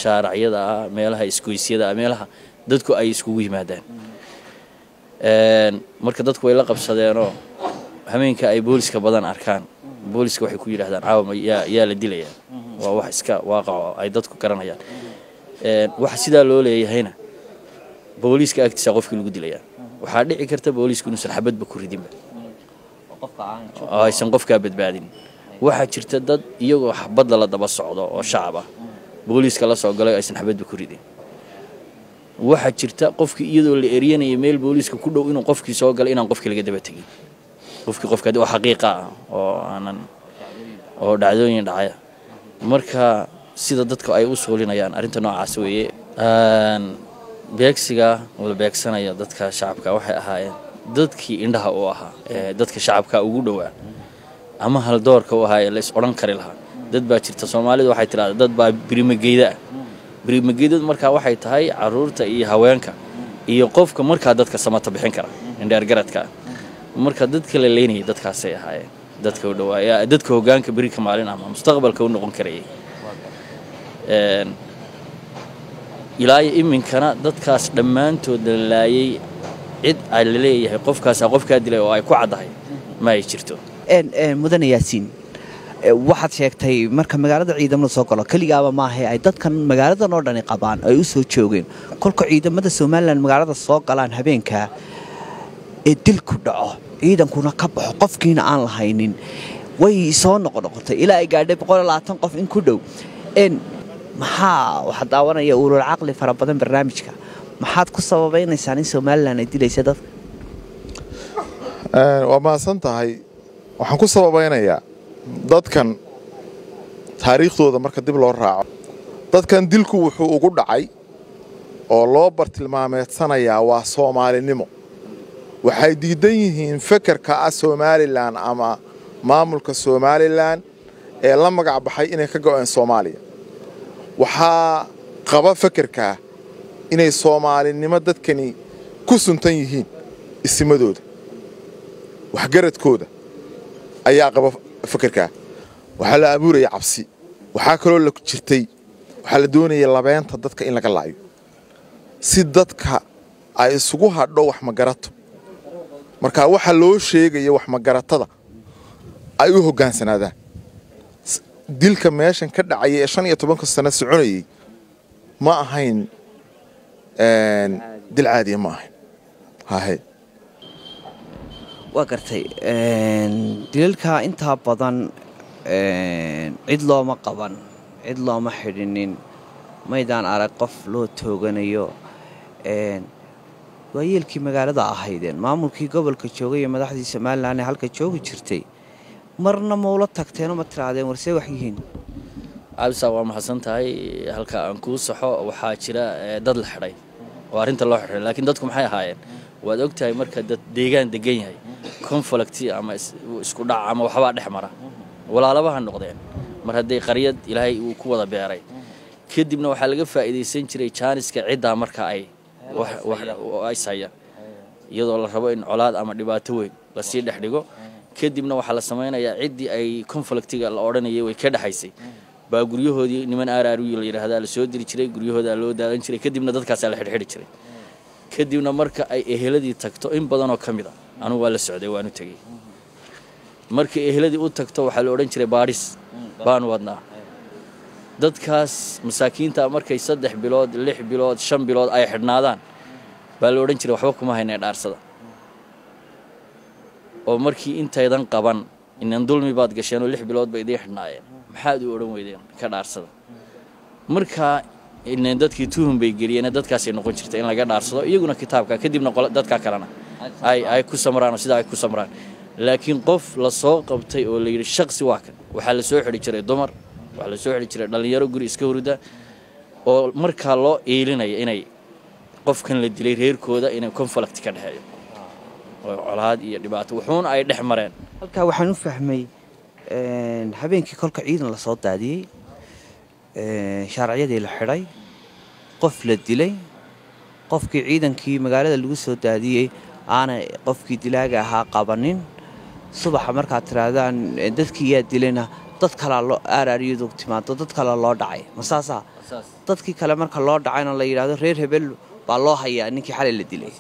shaariciyada meelaha iskuisyada meelaha dadku ay iskugu yimaadaan marka dadku way la qabsadeen oo hameenka ay booliska badan arkaan booliska waxay ku yiraahdaan caawma yaa la dilaya waa wax iska waaqaco ay dadku garanayaan waxa sida loo leeyahayna booliska agtiisa qofkii lagu dilaya waxa dhici karta boolisku inuu xabadba ku ridinba aysan qofka badbaadin waxa jirta dad iyagoo xabad la daba socdo oo shacab ah booliska la soo galay aysan xabadba ku ridin waxa jirta qofkii iyadoo la eryanay meel booliska ku dhow inuu qofkii soo galay inaan qofkii laga daba tagin qofka oo xaqiiqa ah oo aanan oo dhacdooyin dhacaya marka sida dadka ay u suulinayaan arrinta noocaas weeye beegsiga la beegsanaya dadka shacabka waxay ahaayeen dadkii indhaha u ahaa dadka shacabka ugu dhowaa ama hal doorka u ahaa ee la is odhan kari lahaa dad baa jirta Soomaalidu waxay tiraahdaa dad baa birimageeda birimageedadu markaa waxay tahay caruurta iyo haweenka iyo qofka markaa dadka samata bixin kara indheer garadka marka dadka la leeynayay dadkaasay ahaayeen dadka u dhawaa dadka hoggaanka bariga maalin ama mustaqbalka u noqon karayay ilaa iminkana dadkaas dhammaantood la laayay cid ay leeyahay qofkaas qofka dilay oo ay ku cadahay ma ay jirto mudane yaasiin waxaad sheegtay marka magaalada ciidamada soo galo kaligaaba maaha ay dadkan magaaladan oo dhan qabaan ay u soo joogeen kolka ciidamada Soomaaliland magaalada soo galaan habeenka ee dilku dhaco ciidankuna ka baxo qofkiina aan lahaynin way soo noqotay ilaa ay gaadhay 120 qof in ku dhow maxaa waxa daawanaya urur caqli fara badan barnaamijka maxaad ku sababeynaysaa in Soomaaliland ay dilayso dadka waa maasan tahay waxaan ku sababeynayaa dadkan taariikhdooda marka dib loo raaco dadkan dilku wuxuu ugu dhacay oo loo bartilmaameedsanayaa waa Soomaalinimo waxay diidan yihiin fikirka Soomaaliland ama maamulka Soomaaliland ee la magac baxay inay ka go'aan Soomaaliya waxaa qaba fikirka inay Soomaalinimo dadkani ku suntan yihiin ismadooda waxgaradkooda ayaa qaba fikirka waxa la abuuraya cabsi waxa kale oo la jirtay waxa la doonayay labeenta dadka in laga laayo si dadka ay isugu hadho wax magarato marka waxa loo sheegay wax magaratada ay u hogaansanaadaan dilka meeshan ka dhacay ee 15 sano soconayay ma ahayn dil caadi ma ahayn hahay waa gartay dilalka inta badan cid looma qaban cid looma xidhinin maydaan arag qof loo tooganayo waayeelkii magaalada ahaydeen maamulkii gobolka joogay iyo madaxdii Soomaaliland ee halka joogi jirtay marna ma ula tagteen ma tiraadeen warse wax yihiin absa waa maxsan tahay halka aan ku saxo waxa jira dad la xidhay oo arinta loo xidhay laakiin dadku maxay ahaayeen waad ogtahay marka dad deegaan degan yahay conflict ama isku dhac ama waxba dhexmara walaalabaha noqdeen mar haday qariyad ilaahay uu ku wada beeray kadibna waxa laga faa'iideysan jiray jaaniska cidda marka ay wax sayay iyadoo la rabo in colaad ama dhibaato weyn la sii dhaxdhigo kadibna waxa la sameeyaa cidii ay conflictiga la oranayay way ka dhaxaysay baa guryahoodii niman aaraaru la yiraahdaa la soo diri jiray guryahooda loo daadan jiray kadibna dadkaas la xidhxidhi jiray kadibna marka ay eheladii tagto in badan oo kamid ah anu waa la socday waanu tagay markii eheladii u tagto waxa la oran jiray baadhis baan wadnaa dadkaas masaakiinta markay 3 bilood 6 bilood 5 bilood ay xidhnaadaan baa la oran jiray waxba kuma haynay dhaarsada oo markii intaydan qaban inaan dulmi baad gasheen oo 6 bilood bay idin xidhnaayeen maxaad u oran weydeen ka dhaarsada marka inaan dadkii tuhum bay geliyeen dadkaas ay noqon jirtay in laga dhaarsado iyaguna kitaabka kadibna dadka kalena ay ku samraan sida ay ku samraan laakiin qof la soo qabtay oo la yiri shakhsi waa kan waxa la soo xidhi jiray dumar waxa la soo xidhi jiray dhalinyaro guri iska hurda oo marka loo eelinayo inay qofkan la dilay reerkooda inay conflict ka dhaxeeyo oo colaad iyo dhibaato wuxuuna ay dhex mareen halka waxaan u fahmay habeenkii kolka ciidan la soo daadiyay sharciyadii la xidhay qof la dilay qofkii ciidankii magaalada lagu soo daadiyay aana qofkii dilaaga ahaa qabanin subaxa marka tiraadaan dadkii yaa dilayna dad kala loo aarariyadu timaado dad kala loo dhacay masaasa dadkii kale marka loo dhacayna la yiraahdo reer hebel baa loo hayaa ninkii xalay la dilay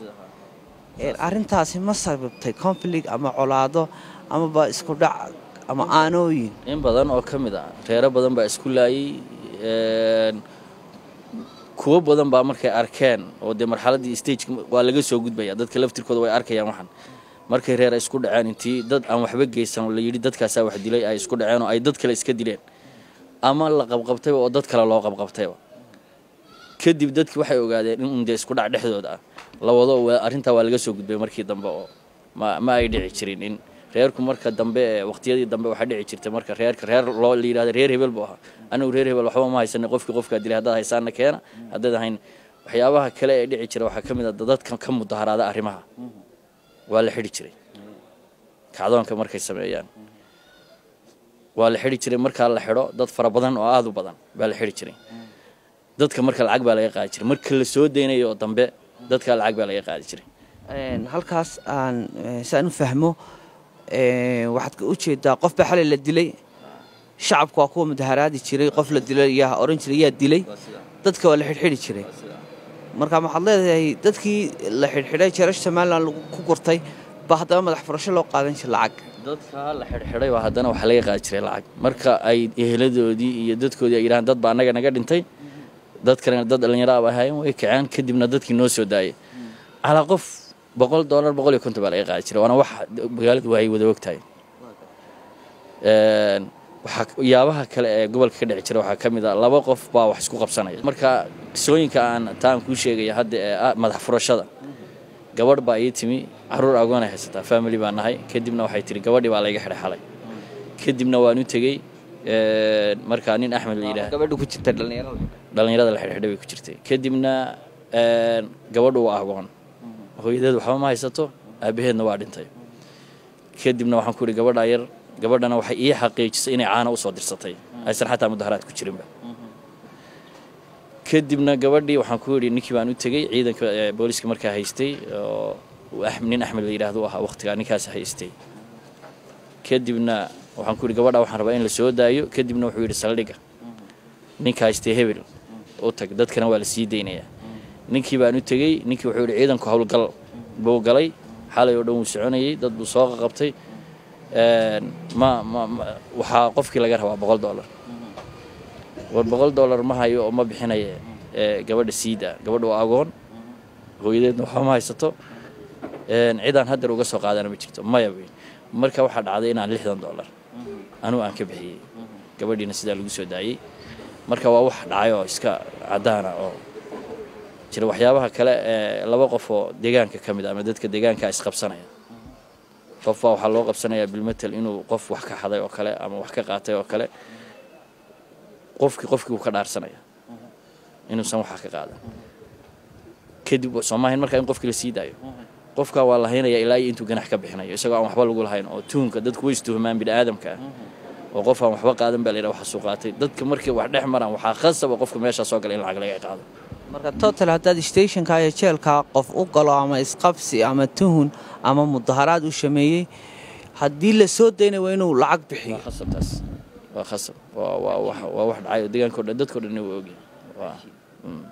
arintaasi ma sababtay conflict ama colaado ama ba isku dhac ama aanooyin in badan oo kamid ah reero badan baa isku laayay kuwa badan baa markay arkeen oo de marxaladii stage waa laga soo gudbaya dadka laftirkooda way arkayaan waxan markay reer isku dhaceen intii dad aan waxba geysan la yiri dadkaas wax dilay ay isku dhaceen oo ay dad kale iska dileen ama la qabqabtay oo dad kale loo qabqabtay kadib dadkii waxay ogaadeen in uu isku dhac dhexdooda la wado arinta waa laga soo gudbay markii dambe oo ma ay dhici jirin in reerku marka dambe waqtiyadii dambe waxa dhici jirtay marka reer loo liiraado reer hebel buu ahaa anagu reer hebel waxba ma haysan qofka dilay hadda haysaana keena hadda ahayn waxyaabaha kale ee dhici jiray waxa kamid ah dadka ka mudaharaada arrimaha waa la xidhi jiray kacdoonka markay sameeyaan waa la xidhi jiray marka la xidho dad fara badan oo aad u badan baa la xidhi jiray dadka marka lacag baa laga qaadi jiray marka la soo deynayo dambe dadka lacag baa laga qaadi jiray halkaas aan saan u fahmo waxaad u jeedaa qof baa xalay la dilay shacabku waa kuwa mudaharaadi jiray qof la dilay yaa oran jiray yaa dilay dadka waa la xidhxidhi jiray marka waxaad leedahay dadkii la xidhxidhay jeerash Soomaaliland lagu ku gurtay ba haddaba madax furasho loo qaadan jiray lacag dadka la xidhxidhay waa haddana waxa laga qaadi jiray lacag marka ay eheladoodii iyo dadkoodii ay yiraahdaan dad baa anaga naga dhintay dadkana dad dhalinyaro ah ahaayeen way kacaan kadibna dadkii noo soo daayay ala qof $100 $150 baa laga qaadi jiray waana wax magaaladu way wada ogtahay waxa yaabaha kale ee gobolka ka dhici jiray waxa kamid ah laba qof baa wax isku qabsanaya marka qisooyinka aan taan ku sheegay hadda madax furashada gabadh baa ii timi caruur agoon ay haysataa family baa nahay kadibna waxay tiri gabadhii baa laga xidhay xalay kadibna waan u tagay marka nin Axmed la yiraahdo gabadhu ku jirtay dhalinyarada la xidhay bay ku jirtay kadibna gabadhu waa agoon hooyadeed waxba ma haysato aabaheedna waa dhintay kadibna waxaan ku yiri gabadhana waxay ii xaqiijisay inay caana u soo dirsatay aysan xataa mudaharaad ku jirinba kadibna gabadhii waxaan ku yiri ninkii baan u tagay ciidanka booliska markaa haystay oo nin Axmed la yiraahdo aha waqtiga ninkaas haystay kadibna waxaan ku yiri gabadha waxaan rabaa in la soo daayo kadibna wuxuu yiri saldhiga ninka haystay hebel oo tag dadkana waa la sii deynayaa ninkii baan u tagay ninkii wuxuu yiri ciidanku hawlgal buu galay xalay oo dhan uu soconayay dad buu soo qabtay waxa qofkii laga rabaa $100 war $100 ma hayo oo ma bixinayo gabadha siida gabadhu waa agoon hooyadeedna waxa ma haysato ciidan hadda uga soo qaadana ma jirto maya marka waxa dhacday inaan $60 anu aan ka bixiyay gabadhiina sida lagu soo daayay marka waa wax dhacayo iska cadaana oo jira waxyaabaha kale laba qof oo deegaanka kamid ah ama dadka deegaanka is qabsanaya qof waxa loo qabsanayaa bilmetal inuu qof wax ka xaday oo kale ama wax ka qaatay oo kale qofkii uu ka dhaarsanaya inuu san wax ka qaadan kadib Soomaaliland marka in qofkii la sii daayo qofka waa la haynaya ilaa intuu ganax ka bixinayo isagoo aan waxba lagu lahayn oo tuunka dadku way istuumaan bini'aadamka oo qof aan waxba qaadan baa leeyahay wax soo qaatay dadka markii wax dhex maraan waxa khasab qofka meesha soo galay in lacag laga qaado marka total hadaad stationka ay jeelka qof u galo ama isqabsi ama tuhun ama mudaharaad u shameeyay hadii la soo deynay waa inuu lacag bixiyo khasabtaas waa khasab waa wax dhacay deegaanka dadka dhan way ogyihiin